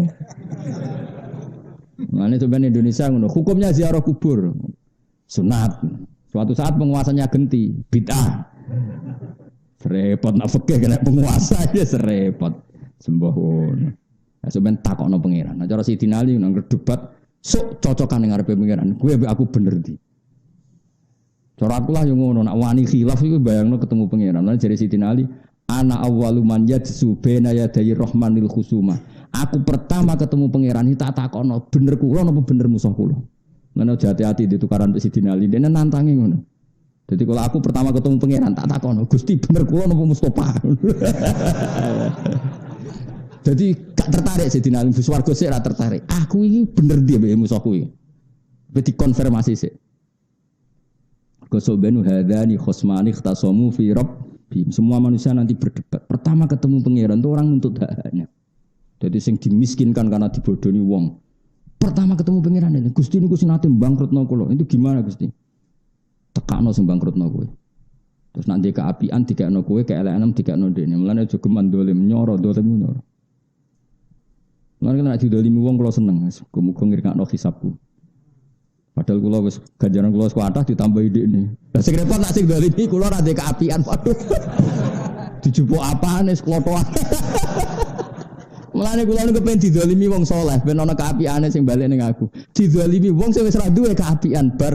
Mane coba Indonesia ngono. Hukumnya ziarah kubur. Sunat. Suatu saat penguasanya genti, bid'ah. Serepot nak fikih kena penguasa ya serepot. Sembahun. Nah, sampeyan takokno pangeran. Nah cara Sidin Ali nang debat Sok cocokan ning ngarepe pangeran. Kowe mbek aku bener di. Cara aku lah yang ngono, nak wani khilaf iku bayangno ketemu pangeran. Lan jare Sidina Ali, ana awwalu man yadsu baina yaday rahmanil khusuma. Aku pertama ketemu pangeran iki tak takono, bener kula napa bener musuh kula. Ngono hati-hati ditukaran mbek Sidina Ali, dene nantangi ngono. Jadi kalau aku pertama ketemu pangeran tak takono, Gusti bener kula napa Mustofa. Jadi gak tertarik Sidina Ali swarga sik ora tertarik. Aku iki bener dia mbek musuhku iki. Wis dikonfirmasi sik. Kosobenu hadani khosmani khtasomu fi rabbihim. Semua manusia nanti berdebat. Pertama ketemu pangeran itu orang nuntut haknya. Jadi sing dimiskinkan karena dibodohi wong. Pertama ketemu pangeran ini, Gusti niku sing nate bangkrutno kula. Itu gimana Gusti? Tekakno sing bangkrutno kowe. Terus nanti keapian dikakno kowe, keelekan dikakno dene. Mulane aja geman dolim nyoro. Mulane nek didolimi wong kula seneng. Muga-muga ngirkakno hisabku. Padahal kula wis ganjaran kula kuatah ditambah idene. Lah sing repot nak sing dolimi kula ra ndek keapian waduh. Dijupuk apane wis klothoan. Mulane kula niku pengen didolimi wong saleh, ben ana keapiane sing balik ning aku. Didolimi wong sing wis ra duwe keapian bar.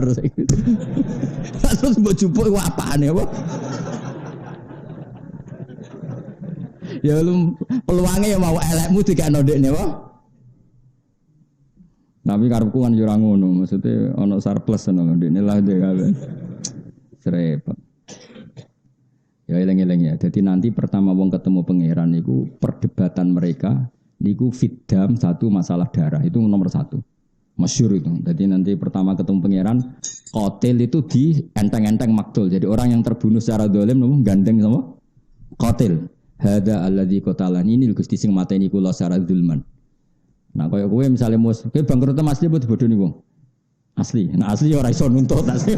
Terus mbok jupuk iku apane apa? Ya lu peluange ya mau elekmu dikakno ndekne wae. Tapi karepku kan yo ora ngono, maksudnya ana surplus ngono ndekne lah dhek kabeh. Serepet. Ya eling-eling ya. Jadi nanti pertama wong ketemu pangeran niku perdebatan mereka niku fitdam satu masalah darah itu nomor satu. Masyhur itu. Jadi nanti pertama ketemu pangeran qatil itu di enteng-enteng maktul. Jadi orang yang terbunuh secara zalim nopo gandeng sama qatil. Hada alladzi qatalani ini Gusti sing mateni kula secara zulman. Nah, kaya kowe misale mus, kowe bangkrut asli apa dibodohi wong? Asli. Nah, asli ora iso nuntut asli.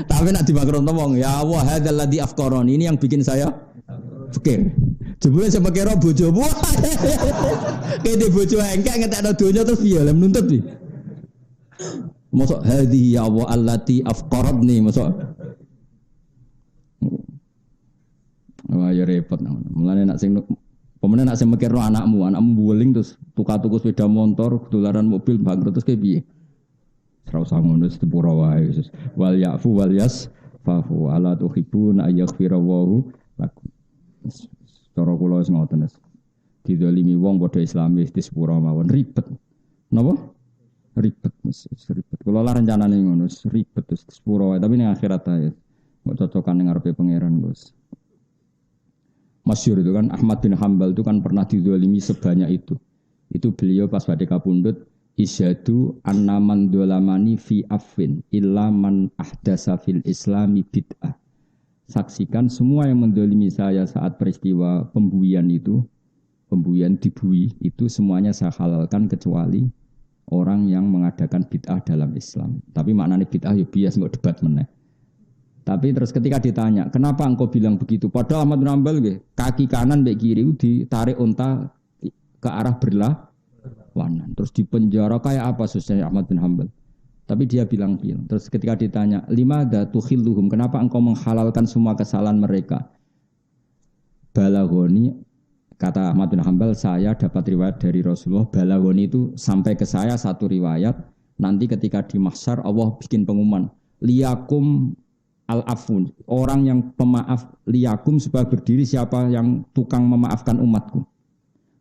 Tapi nek dibangkrut wong, ya Allah hadzal ladzi afqarani ini yang bikin saya fikir. Jebule sing pikir bojomu. Kene bojo engkek ngetekno donya terus piye lem nuntut piye? Mosok hadhi ya Allah allati afqaratni mosok. Wah, ya repot. Mulane nek sing pemenang nak semekirno anakmu buling terus tuku sepeda motor, dolaran mobil bangkrut terus kayak piye? Ora usah ngono sepura wae Yesus. Wal yafu wal yasfahu ala tuhibuna ayaghfirallahu lakum. Cara kula wis ngoten wis. Didolimi wong padha Islamis di sepura mawon ribet. Napa? Ribet ribet. Kula lah rencanane ngono, ribet terus sepura wae tapi ning akhirat ae. Kok cocokan ning ngarepe pangeran, Bos. Masyhur itu kan Ahmad bin Hanbal itu kan pernah dizalimi sebanyak itu. Itu beliau pas pada kapundhut isyadu annaman dolamani fi affin illa man ahdasa fil islami bid'ah. Saksikan semua yang mendolimi saya saat peristiwa pembuian itu, pembuian dibui itu semuanya saya halalkan kecuali orang yang mengadakan bid'ah dalam Islam. Tapi maknanya bid'ah ya bias nggak debat meneh. Tapi terus ketika ditanya, kenapa engkau bilang begitu? Padahal Ahmad bin Hanbal kaki kanan mbek kiri ditarik unta ke arah berlawanan. Terus dipenjara kayak apa susahnya Ahmad bin Hanbal? Tapi dia bilang. Terus ketika ditanya, limada tukhilluhum? Kenapa engkau menghalalkan semua kesalahan mereka? Balaghoni, kata Ahmad bin Hanbal, saya dapat riwayat dari Rasulullah. Balaghoni itu sampai ke saya satu riwayat. Nanti ketika di mahsyar Allah bikin pengumuman, liyakum al-afun, orang yang pemaaf liyakum supaya berdiri siapa yang tukang memaafkan umatku.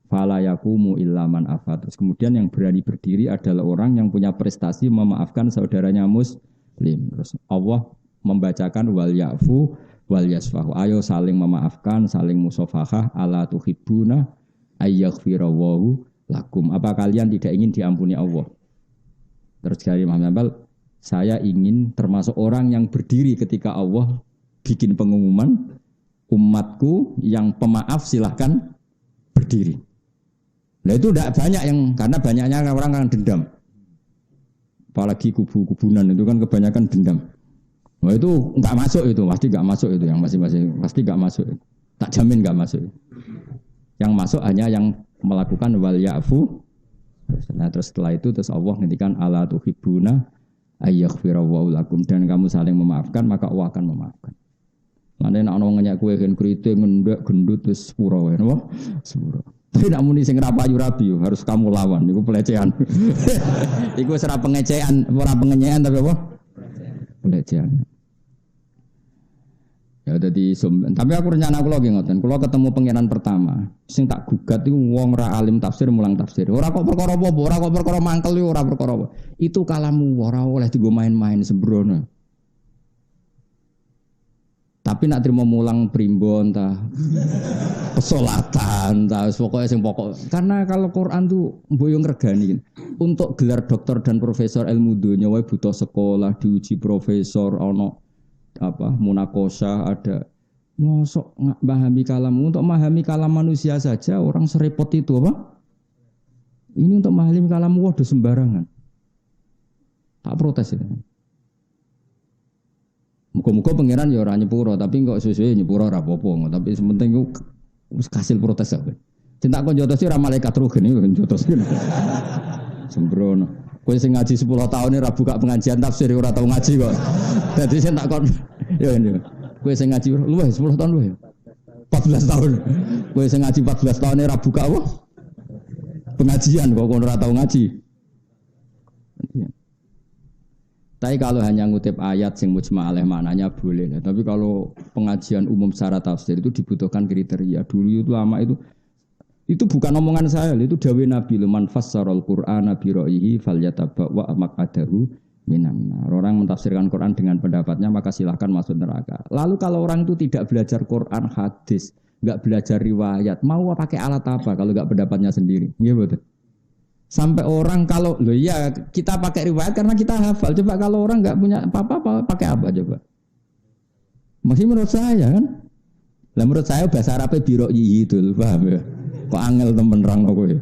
Fala yaqumu illa man afa. Terus kemudian yang berani berdiri adalah orang yang punya prestasi memaafkan saudaranya muslim. Terus Allah membacakan wal yafu wal yasfahu. Ayo saling memaafkan, saling musafahah, ala tuhibbuna ayyaghfirallahu lakum. Apa kalian tidak ingin diampuni Allah? Terus dari Imam Hanbal, saya ingin termasuk orang yang berdiri ketika Allah bikin pengumuman umatku yang pemaaf silahkan berdiri. Nah itu tidak banyak yang karena banyaknya orang yang dendam. Apalagi kubu-kubunan itu kan kebanyakan dendam. Nah itu enggak masuk itu, pasti enggak masuk itu yang masing-masing pasti enggak masuk. Tak jamin enggak masuk. Yang masuk hanya yang melakukan wal ya'fu. Nah terus setelah itu terus Allah ngendikan ala tuhibbuna ayyaghfirallahu lakum, dan kamu saling memaafkan maka Allah akan memaafkan. Mane nek ana wong ngenyak kowe gen kriting ngendek gendut wis sepuro wae napa? Sepuro. Tapi nak muni sing ra payu rabi harus kamu lawan. Iku pelecehan. Iku ora pengecehan, ora pengenyean tapi apa? Pelecehan. Ya dadi tapi aku rencana kula nggih ngoten. Kula ketemu pangeran pertama. Sing tak gugat iku wong ra alim tafsir mulang tafsir. Ora kok perkara apa, ora kok perkara mangkel ora perkara apa. Itu kalamu ora oleh digo main-main sembrono. Tapi nak terima mulang primbon ta pesolatan ta pokoknya sing pokok. Karena kalau Quran tuh mboyo ngregani. Untuk gelar doktor dan profesor ilmu dunya wae butuh sekolah, diuji profesor, ono apa munakosah ada. Mosok memahami kalam untuk memahami kalam manusia saja orang serepot itu apa? Ini untuk memahami kalam waduh sembarangan. Tak protes itu. Muka-muka pangeran ya ora nyepuro, tapi kok suwe-suwe nyepuro ora apa-apa, tapi sementing ku wis kasil protes ae. Cinta kon jotosi ora malaikat rugen iki jotosi. Sembrono. Kowe sing ngaji 10 tahun ora buka pengajian tafsir ora tau ngaji kok. Dadi sing tak kon ya ngene. Kowe sing ngaji luwih 10 tahun luwih. 14 tahun. Kowe sing ngaji 14 tahun ora buka apa? Pengajian kok kon ora tau ngaji. Tapi kalau hanya ngutip ayat sing mujma' alaih maknanya boleh. Tapi kalau pengajian umum secara tafsir itu dibutuhkan kriteria. Dulu itu lama itu bukan omongan saya, itu dawuh Nabi man fassarul Qur'ana bi ra'yihi falyatabwa maq'adahu minan nar. Orang mentafsirkan Quran dengan pendapatnya maka silahkan masuk neraka. Lalu kalau orang itu tidak belajar Quran hadis, enggak belajar riwayat, mau pakai alat apa kalau enggak pendapatnya sendiri? Iya betul. Sampai orang kalau loh ya kita pakai riwayat karena kita hafal. Coba kalau orang enggak punya apa-apa pakai apa coba? Masih menurut saya kan. Lah menurut saya bahasa Arabnya biro'i itu, paham ya? Kok angel temen rang kowe.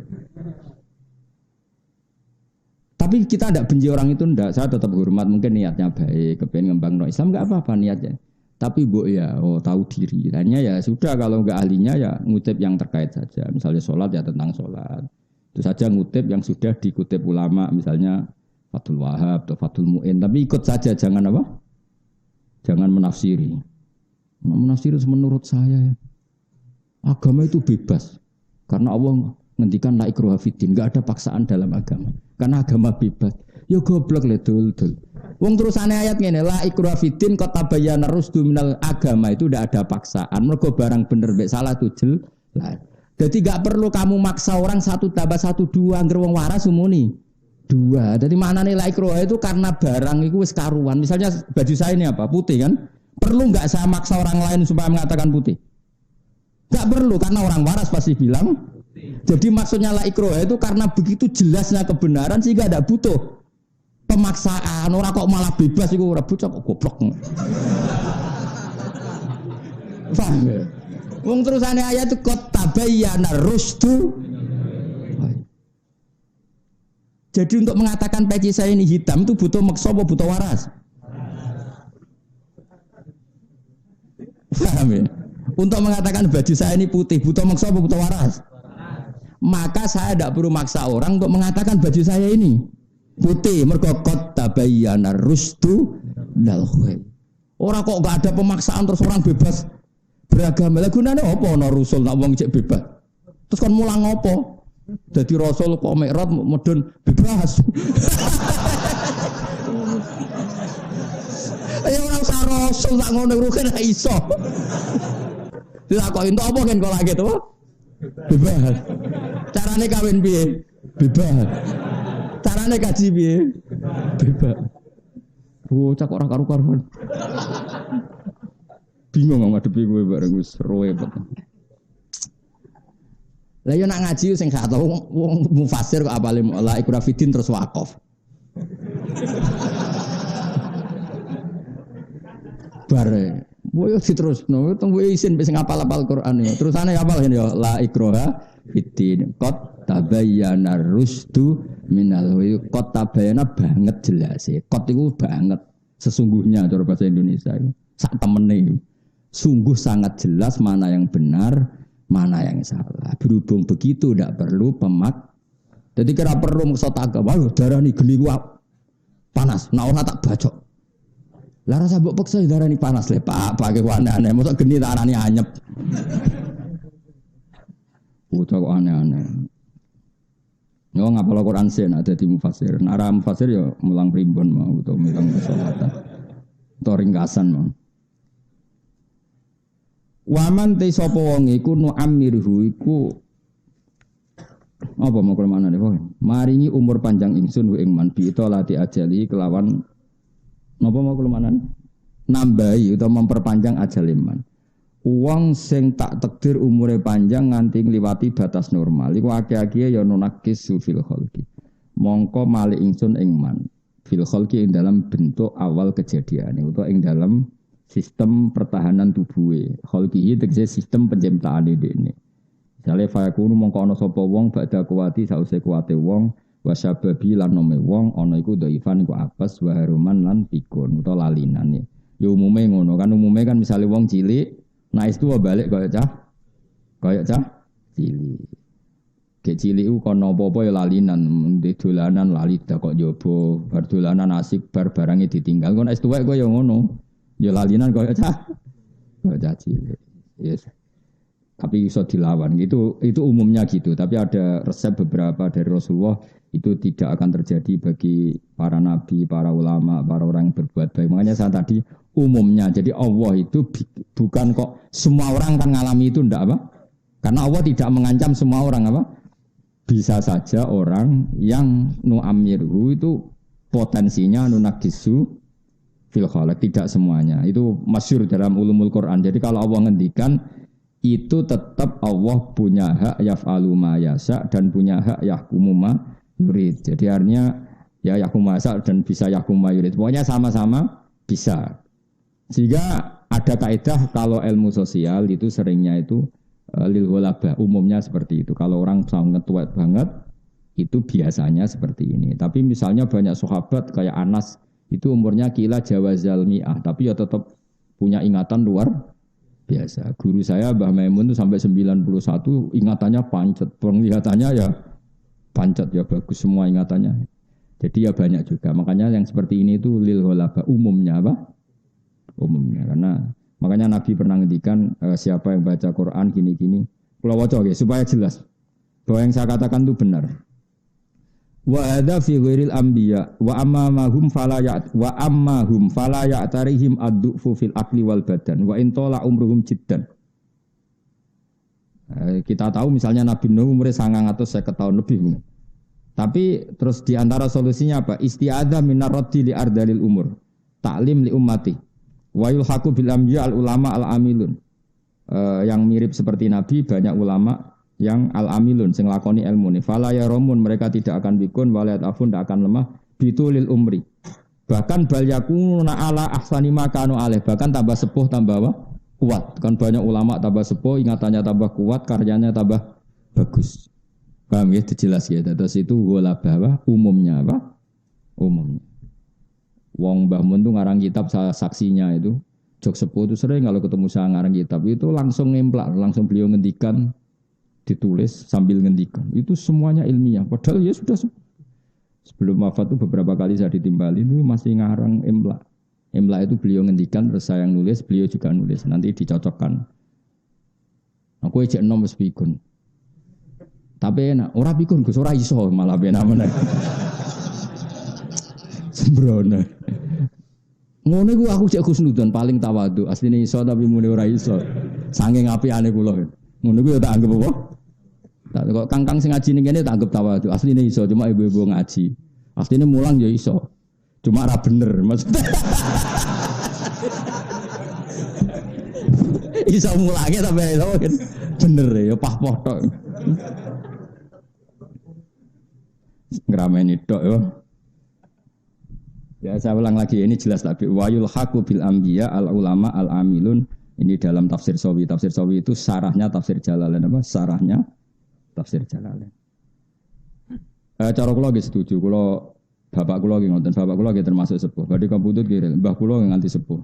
Tapi kita tidak benci orang itu ndak. Saya tetap hormat, mungkin niatnya baik, kepengen ngembangno Islam enggak apa-apa niatnya. Tapi mbok ya tahu diri. Hanya ya sudah kalau enggak ahlinya ya ngutip yang terkait saja. Misalnya sholat ya tentang sholat. Itu saja ngutip yang sudah dikutip ulama, misalnya Fathul Wahab atau Fathul Mu'in. Tapi ikut saja, jangan apa? Jangan menafsiri. Menafsiri menurut saya, agama itu bebas. Karena Allah ngendikan la ikraha fiddin, enggak ada paksaan dalam agama. Karena agama bebas. Ya goblok le dul. Wong terusane ayat ngene, la ikraha fiddin qad tabayyana rusdu minal agama itu ndak ada paksaan. Mergo barang bener mek salah itu jelas. Jadi gak perlu kamu maksa orang 1 tambah 1 2 angger wong waras umuni 2. Jadi maknane la ikraha itu karena barang itu wis karuan. Misalnya baju saya ini apa? Putih kan? Perlu enggak saya maksa orang lain supaya mengatakan putih? Enggak perlu karena orang waras pasti bilang. Jadi maksudnya la ikraha itu karena begitu jelasnya kebenaran sehingga tidak butuh pemaksaan. Orang kok malah bebas iku ora bocah kok goblok. Paham ya? Wong terusane ayat itu qad tabayyana rusdu. Jadi untuk mengatakan peci saya ini hitam itu butuh maksa apa butuh waras? Paham ya? Untuk mengatakan baju saya ini putih butuh maksa apa butuh waras? Maka saya tidak perlu maksa orang untuk mengatakan baju saya ini putih. Mergo qad tabayyana rusdu dal khair. Orang kok enggak ada pemaksaan terus orang bebas beragama. Lah gunane apa ana rasul nak wong cek bebas. Terus kon mulang apa? Dadi rasul kok mikrot medun bebas. Ayo ora usah rasul tak ngono rugen ra iso. Dilakoki entuk apa kan kok lagi to? Bebas. Carane kawin piye? Bebas. Carane kaji piye? Bebas. Cak ora karu-karuan. Bingung ngadepi kowe bareng wis roe bet. Lah yo nak ngaji sing gak tau wong mufasir kok apale la ikraha fiddin terus wakaf. Bare, boyo diterusno teng kowe isin sing apal-apal Quran ya. Terusane apal ya la ikraha fiddin qad tabayyana rusdu minal qad tabayyana banget jelas e. Qad iku banget sesungguhnya cara bahasa Indonesia itu. Sak temene. Sungguh sangat jelas mana yang benar, mana yang salah. Berhubung begitu tidak perlu pemak. Jadi kira perlu maksud agama, darah ini geli panas. Nah orang tak bacok. Lara sabuk paksa darah ini panas le pak. Pakai warna aneh. Maksud geni darah ini anyep. Udah kok aneh-aneh. Yo ngapal Quran sen ada di mufasir. Nara mufasir yo mulang primbon mau utawa mulang kesolatan. Utawa ringkasan mau. Waman te sapa wong iku nu amirhu iku apa mau kemana nih? Maringi umur panjang ingsun ing man bi lati ajali kelawan napa mau kemana? Nambahi utawa memperpanjang ajal iman. Wong sing tak takdir umure panjang nganti ngliwati batas normal iku akeh-akeh ya nunakis fil khalqi. Mongko mali ingsun ing man fil khalqi ing dalam bentuk awal kejadian utawa ing dalam sistem pertahanan tubuhe. Khalqi tegese sistem penciptaane dene. Misale fayakunu mongko ana sapa wong badha kuwati sause kuwate wong wasababi lan nome wong ana iku dhaifan iku apes wa haruman lan pikun utawa lalinane. Ya umume ngono kan umume kan misale wong cilik naik itu balik kayak cah cilik. Kayak cilik itu kono apa-apa ya lalinan, di dolanan lali dah kok jobo, bar dolanan asik bar barangnya ditinggal. Kono es tuwek kok ya ngono, ya lalinan kayak cah cilik. Yes. Tapi bisa dilawan gitu, itu umumnya gitu. Tapi ada resep beberapa dari Rasulullah itu tidak akan terjadi bagi para nabi, para ulama, para orang yang berbuat baik. Makanya saya tadi umumnya, jadi Allah itu bukan kok semua orang kan ngalami itu ndak apa? Karena Allah tidak mengancam semua orang apa? Bisa saja orang yang nu'amirhu itu potensinya nunakisu fil khalaq, tidak semuanya. Itu masyhur dalam ulumul Quran. Jadi kalau Allah ngendikan itu tetap Allah punya hak yaf'alu ma yasha dan punya hak yahkumu ma yurid. Jadi artinya ya yahkumu ma yasha dan bisa yahkumu ma yurid. Pokoknya sama-sama bisa. Sehingga ada kaidah kalau ilmu sosial itu seringnya itu lil ghulabah, umumnya seperti itu. Kalau orang sangat tua banget itu biasanya seperti ini. Tapi misalnya banyak sahabat kayak Anas itu umurnya kila jawazal mi'ah, tapi ya tetap punya ingatan luar biasa. Guru saya Mbah Maimun itu sampai 91 ingatannya pancet, penglihatannya ya pancet ya bagus semua ingatannya. Jadi ya banyak juga. Makanya yang seperti ini itu lil ghulabah umumnya apa? Umumnya karena makanya Nabi pernah ngendikan siapa yang baca Quran gini-gini kula waca nggih supaya jelas bahwa yang saya katakan itu benar. Wa hadza fi ghairil anbiya wa ammahum fala ya'tarihim ad-du'fu fil aqli wal badan wa in tala umruhum jiddan. Kita tahu misalnya Nabi Nuh umurnya 950 tahun lebih. Tapi terus di antara solusinya apa? Isti'adzah minar raddi li ardalil umur. Ta'lim li ummati. Wa yulhaqu bil anbiya al ulama al amilun. Yang mirip seperti Nabi banyak ulama yang al amilun sing lakoni ilmu ni. Fala yarumun mereka tidak akan bikun walayat afun tidak akan lemah bitulil umri. Bahkan bal yakuna ala ahsani ma kanu alaih. Bahkan tambah sepuh tambah apa? Kuat. Kan banyak ulama tambah sepuh ingatannya tambah kuat, karyanya tambah bagus. Paham ya? Jelas ya. Terus itu ghulabah apa? Umumnya apa? Umumnya. Wong Mbah Mun tuh ngarang kitab saksinya itu Jok Sepuh itu sering kalau ketemu saya ngarang kitab itu langsung ngemplak, langsung beliau ngendikan ditulis sambil ngendikan. Itu semuanya ilmiah. Padahal ya sudah sebelum wafat itu beberapa kali saya ditimbali itu masih ngarang emplak. Emplak itu beliau ngendikan terus saya yang nulis, beliau juga nulis. Nanti dicocokkan. Aku ejek nom wis pikun. Tapi enak, ora pikun Gus ora iso malah benak meneh. Sembrono. Ngono iku aku cek Husnudon paling tawadhu. Asline iso tapi muni ora iso. Saking apiane kula. Ngono iku ya tak anggap apa? Tak kok kangkang sing ngaji ning kene tak anggap tawadhu. Asline iso cuma ibu-ibu ngaji. Asline mulang ya iso. Cuma ora bener maksudnya. Iso mulange tapi iso bener ya pah-poh tok. Ngrameni tok ya. Ya saya ulang lagi ini jelas tapi wayul haqu bil anbiya al ulama al amilun ini dalam tafsir Sawi. Tafsir Sawi itu sarahnya tafsir Jalalain apa? Sarahnya tafsir Jalalain. Cara kula nggih setuju. Kula bapak kula nggih ngoten, bapak kula nggih termasuk sepuh. Badhe kampundhut nggih, mbah kula nganti sepuh.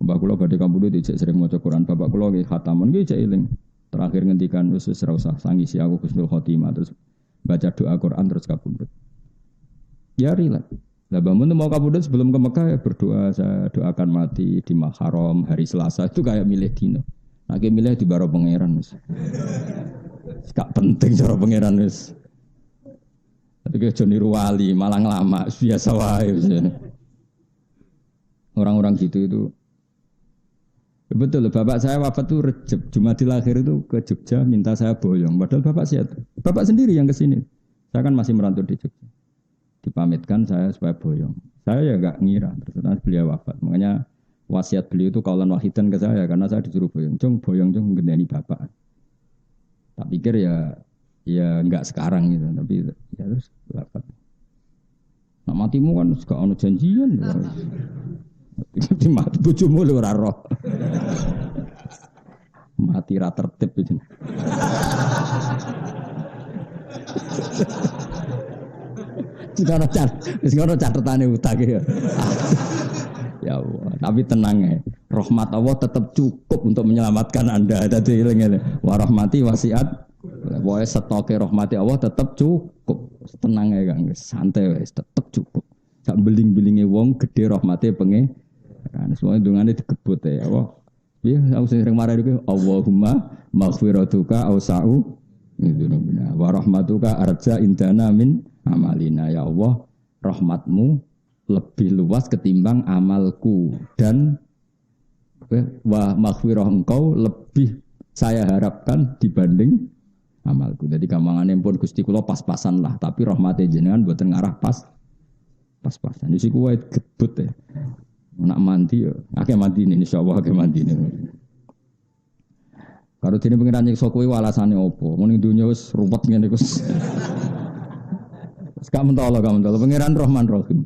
Mbah kula badhe kampundhut dicek sering maca Quran. Bapak kula nggih khataman nggih cek eling. Terakhir ngendikan wis ora usah sangisi aku Husnul Khotimah terus baca doa Quran terus kapundhut. Ya rileks. Lah bangun mau kabudut sebelum ke Mekah ya berdoa saya doakan mati di Haram hari Selasa itu kayak milih dino. Nah kayak milih di Baro Pangeran. Gak penting cara pangeran wis. Tapi aja niru wali, malah lama biasa wae. Orang-orang gitu itu betul, bapak saya wafat tuh Rejab, Jumadil Akhir itu ke Jogja minta saya boyong. Padahal bapak sehat. Bapak sendiri yang kesini. Saya kan masih merantau di Jogja. Dipamitkan saya supaya boyong. Saya ya nggak ngira, terus beliau wafat. Makanya wasiat beliau itu kaulan wahidan ke saya karena saya disuruh boyong. Boyong gendeni bapak. Tak pikir ya nggak sekarang gitu, tapi ya terus wafat. Nah matimu kan suka ono janjian. Mati bojomu lho ora roh. Mati ra tertib itu. Sekarang catetane utang ya. Ya Allah, tapi tenang ya. Rahmat Allah tetap cukup untuk menyelamatkan Anda. Dadi eling-eling. Wa rahmati wasiat. Wae stoke rahmati Allah tetap cukup. Tenang ya Kang, santai wis tetap cukup. Sak beling-belinge wong gede rahmate pengen. Kan semuanya dungane digebut ya Allah. Piye aku sering marah iki Allahumma maghfiratuka ausa'u mindzunubina wa rahmatuka arja indana min amalina ya Allah rahmatmu lebih luas ketimbang amalku dan wa maghfirah engkau lebih saya harapkan dibanding amalku. Jadi gampangane pun Gusti kula pas-pasan lah tapi rahmate jenengan mboten ngarah pas-pasan. Wis iku wae gebut ya. Nak mandi ya, akeh mandi ini insyaallah akeh mandi ini. Karo dene pengiran nyiksa kowe alasane opo? Muni dunya wis ruwet ngene iku. Wis gak mentolo pengiran Rahman Rahim.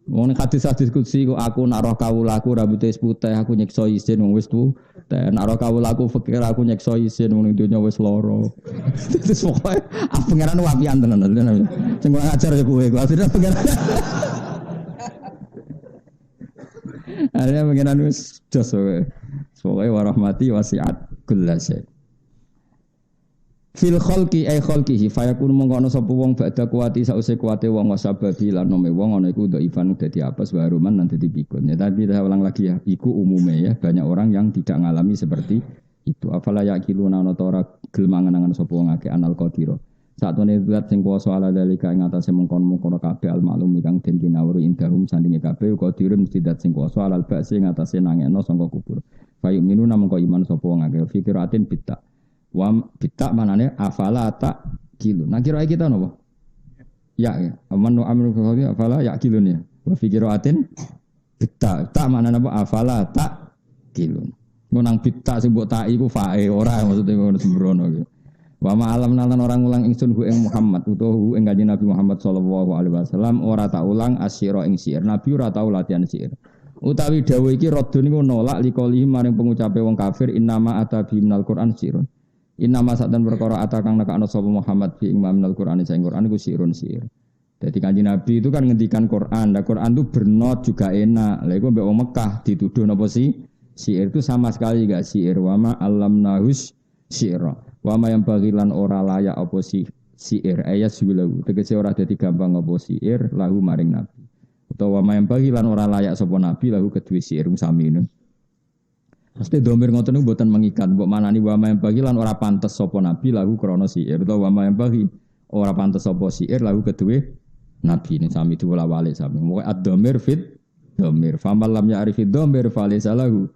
Wong hadis-hadis kutsi kok aku nak roh kawulaku rambute wis putih aku nyiksa isin wong wis tuwa. Nak roh kawulaku fikir aku nyiksa isin wong dunya wis lara. Terus pokoke pengiran wapian tenan. Sing ngajar ya kowe akhirnya pengiran. Akhirnya pengenan wis jos wae. Pokoke warahmati wasiat kullasy. Fil khalqi ay khalqihi fayakun mongko ana sapa wong badha kuwati sause kuwate wong wasababi lan nome wong ana iku dhaifan dadi apes baruman nan dadi pikun. Ya tapi saya ulang lagi ya, iku umume ya banyak orang yang tidak ngalami seperti itu. Afala yaqiluna ana ta ora gelem mangan-mangan sapa wong akeh anal qadira. Satune zat sing kuwasa ala dalika ing atase mengkon-mengkon kabeh al maklum kang den kinawuri indahum sandinge kabeh uga direm mesti zat sing kuwasa alal ba'si ing atase nangekno sangka kubur. Fayu minuna mengko iman sapa wong akeh fikiratin bitta. Wa bitta manane afala ta kilu. Nah kira kita napa? Ya. Amanu amru fi afala ya kilun ya. Wa fikiratin bitta. Ta manane apa? Afala ta kilun. Nang bitta sing mbok tak iku fae ora maksudnya ngono sembrono iki. Wa ma'alam nalan orang ulang ingsun hu ing Muhammad utawa hu ing Kanjeng Nabi Muhammad sallallahu alaihi wasallam ora tak ulang asyira ing syair. Nabi ora tau latihan syair. Utawi dawuh iki radun niku nolak liqali maring pengucape wong kafir innama atabi minal Qur'an syairun. Innama satan perkara atakang nekakno sapa Muhammad fi ing minal Qur'an sing Qur'an iku syairun syair. Dadi Kanjeng Nabi itu kan ngendikan Qur'an. Nah Qur'an itu bernot juga enak. Lha iku mbek wong Mekah dituduh napa sih? Syair itu sama sekali enggak syair. Wa ma allamnahus syaira. Wama yang bagilan ora layak apa syair ayat siwilahu tegese ora dadi gampang apa syair lahu maring nabi utawa wama yang bagilan ora layak sapa nabi lahu kedue syair sami ngono mesti domir ngoten niku mboten mengikat mbok manani wama yang bagilan ora pantes sapa nabi lahu krana syair utawa wama yang bagi ora pantes sapa syair lahu kedue nabi ini sami diwolak-walik sami moga ad-dhamir fit dhamir famal lam ya'rif ad-dhamir falaysa lahu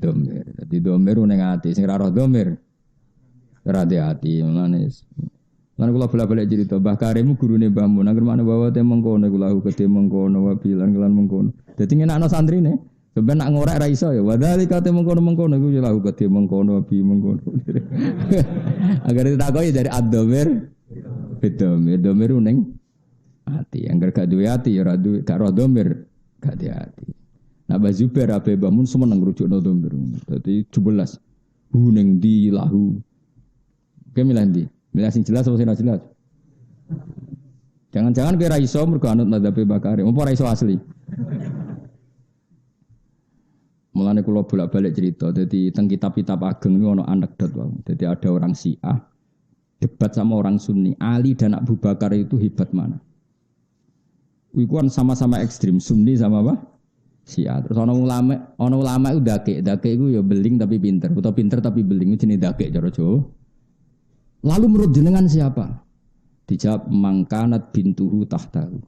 dhamir dadi dhamir ning ati sing ora roh dhamir hati-hati manis. Lan kula bola-balik cerita Mbah Karim gurune Mbah Mun nang mana bawa te mengkono iku lahu gede mengkono wa bilan kelan mengkono. Dadi ngenakno santrine. Sampeyan nak ngorek ra iso ya. Wadali kate mengkono-mengkono iku ya lahu gede mengkono bi mengkono. Agar ditakoki dari ad-dhamir bidhamir dhamir ning ati. Angger gak duwe ati ya ora duwe gak roh dhamir gak hati. Nah Mbah Zubair ape Mbah Mun seneng ngrujukno dhamir. Dadi 17 ning di lahu. Oke milih ndi? Milih sing jelas apa sing ora jelas? Jangan-jangan kira iso mergo anut madzhab Bakari, apa ora iso asli. Mulane kula bolak-balik cerita, dadi teng kitab-kitab ageng niku ana anekdot wae. Dadi ada orang Syiah debat sama orang Sunni, Ali dan Abu Bakar itu hebat mana? Iku kan sama-sama ekstrim, Sunni sama apa? Syiah. Terus ana ulama itu dake iku ya beling tapi pinter, utawa pinter tapi beling itu jenenge dake cara Jawa. Lalu menurut jenengan siapa? Dijawab mangkanat bintuhu tahtahu.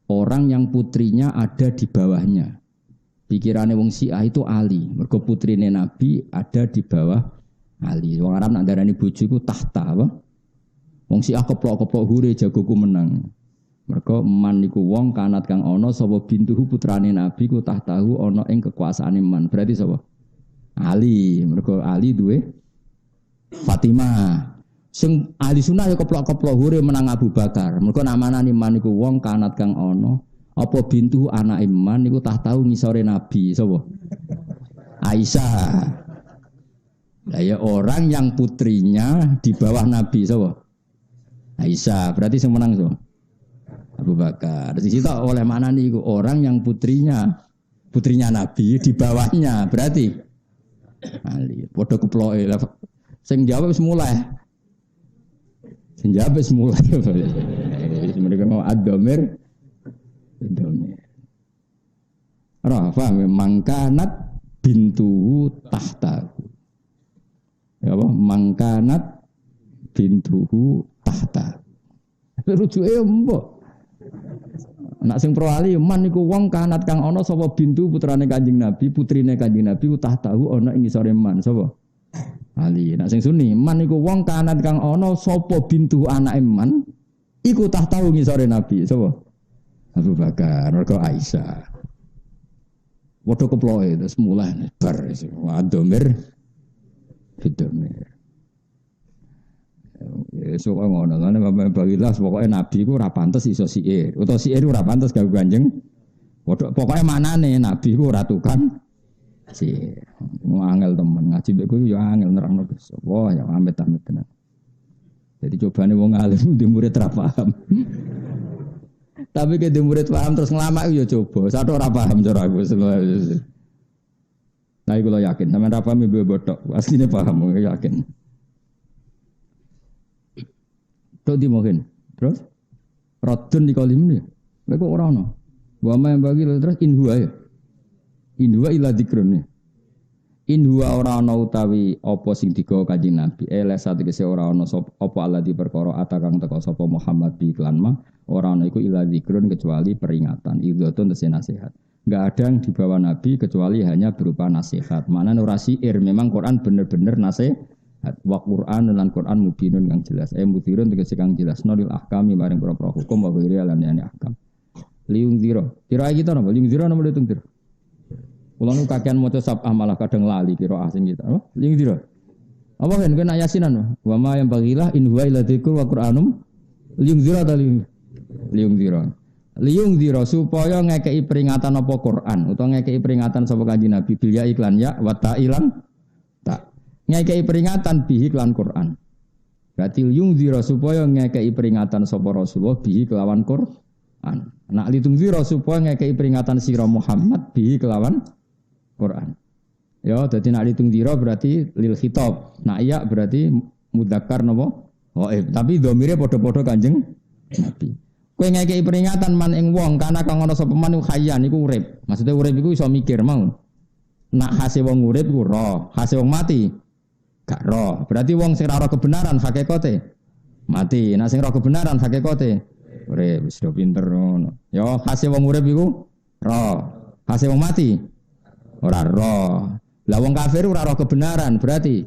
Orang yang putrinya ada di bawahnya. Pikirannya wong Syiah itu Ali. Mergo putrine Nabi ada di bawah Ali. Wong Arab nak darani bojo iku tahta apa? Wong Syiah keplok-keplok hure jagoku menang. Mergo man niku wong kanat kang ana sapa bintuhu putrane Nabi ku tahtahu ana ing kekuasaane man. Berarti sapa? Ali. Mergo Ali duwe Fatimah. Sing ahli sunnah ya keplok-keplok hure menang Abu Bakar. Mergo namanane man niku wong kanat kang ana apa bintu anak iman niku tahu ngisore Nabi sapa? Aisyah. Lah ya orang yang putrinya di bawah Nabi sapa? Aisyah. Berarti sing menang sapa? Abu Bakar. Di situ oleh mana niku orang yang putrinya Nabi di bawahnya berarti Ali. Padha keploke. Sing jawab wis mulai. Sing jawab wis mulai. Mereka mau ad-dhamir. Rafa mangkanat bintuhu tahtahu. Ya apa? Mangkanat bintuhu tahtahu. Rujuke mbok. Nak sing pro ali man niku wong kanat kang ana sapa bintu putrane Kanjeng Nabi, putrine Kanjeng Nabi tahtahu ana ing ngisore man sapa? Ali. Nak sing sunni man niku wong kanat kang ana sapa bintu anake man iku tahtahu ngisore Nabi sapa? Abu Bakar, mergo Aisyah. Padha keploke terus mulai bar wadomir fidomir. Esuk ngono lan bagilah pokoke Nabi ku ora pantes iso siir. Utawa siir ora pantes gawe Kanjeng. Pokoke manane Nabi ku ora tukang siir. Mau angel temen ngaji mbek kowe ya angel nerangno Gus. Wah ya amit-amit tenan. Jadi cobane wong alim di murid ra paham. Tapi ke di murid paham terus ngelamak ya coba. Satu ora paham cara aku. Nah iku lho yakin sampean ra paham mbek botok. Asline paham yakin. Tok di mungkin. Terus radun di kalim ya. Lha kok ora ono. Wa ma yang bagi terus inhuwa ya. Inhuwa ila dzikrun ya. Inhuwa ora ana utawi apa sing digawa Kanjeng Nabi. Lesa tegese ora ana apa alladzi perkara atakang teka sapa Muhammad bi iklan ma ora ana iku ila dzikrun kecuali peringatan. Idhatun tese nasihat. Enggak ada yang dibawa Nabi kecuali hanya berupa nasihat. Maknane ora syair, memang Quran bener-bener nasihat. Wa Qur'an lan Qur'an mubinun kang jelas. Mudirun tegese kang jelas nolil ahkami maring propro hukum wa ghairi lan ahkam. Liung zira. Kira kita napa? Liung zira napa liung zira? Kula nu kakean maca sabah malah kadang lali kira asing kita. Oh, liung zira. Apa kan kena yasinan? Wa ma yang bagilah in huwa illa dzikrun wa Qur'anum liung zira ta liung zira. Liung zira supaya ngekeki peringatan apa Qur'an utawa ngekeki peringatan sapa Kanjeng Nabi bil ya iklan ya wa ta'ilan tak. Ngekei peringatan bihi kelawan Quran. Berarti yungzira supaya ngekei peringatan sapa Rasulullah bihi kelawan Quran. Nak litungzira supaya ngekei peringatan sira Muhammad bihi kelawan Quran. Ya, dadi nak litungzira berarti lil khitab. Nak iya berarti mudzakkar napa? Tapi dhamire padha-padha Kanjeng Nabi. Kowe ngekei peringatan man ing wong kana kang ana sapa man khayyan iku urip. Maksudnya urip iku iso mikir mau. Nak hase wong urip ku roh, hase wong mati gak roh. Berarti wong sing ora kebenaran hakikate mati. Nek sing ora kebenaran hakikate urip. Wis do pinter ngono. Ya hase wong urip iku roh. Hase wong mati ora roh. Lah wong kafir ora roh kebenaran berarti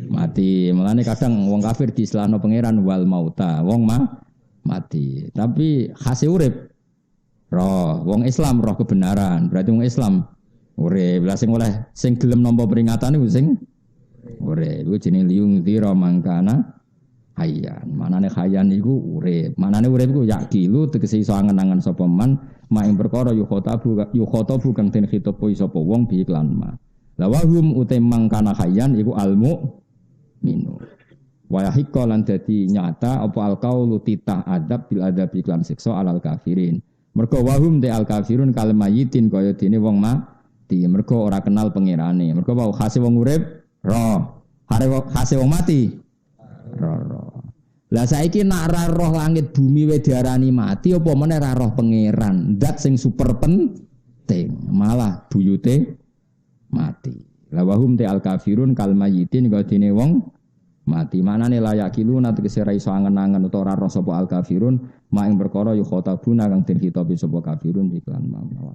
mati. Mulane kadang wong kafir diistilahno pangeran wal mauta. Wong mati. Tapi hase urip roh. Wong Islam roh kebenaran. Berarti wong Islam urip. Lah sing oleh sing gelem nampa peringatan iku sing urip. Iku jenenge liung dzira mangkana hayyan. Manane hayyan iku urip. Manane urip iku yakilu tegese iso angen-angen sapa man ing perkara yukhatabu kang den khitabu sapa wong bi iklan ma. La wahum uta mangkana hayyan iku almu minu. Wa yahiqqa lan dadi nyata apa alqaulu titah adab bil adab iklan siksa alal kafirin. Mergo wahum te al kafirun kal mayitin kaya dene wong mati. Mergo ora kenal pangerane. Mergo wau khase wong urip roh, hase wong mati roh. Lah saiki nak ra roh langit bumi wae diarani mati apa meneh ra roh pangeran. Zat sing super penting, malah buyute mati. La wahum te al kafirun kal mayitin kaya dene wong mati. Manane layak kilu nanti kesira iso angen-angen utawa ora roh sapa al kafirun mak ing perkara yu khotabuna kang den khitabi sapa kafirun iklan mau.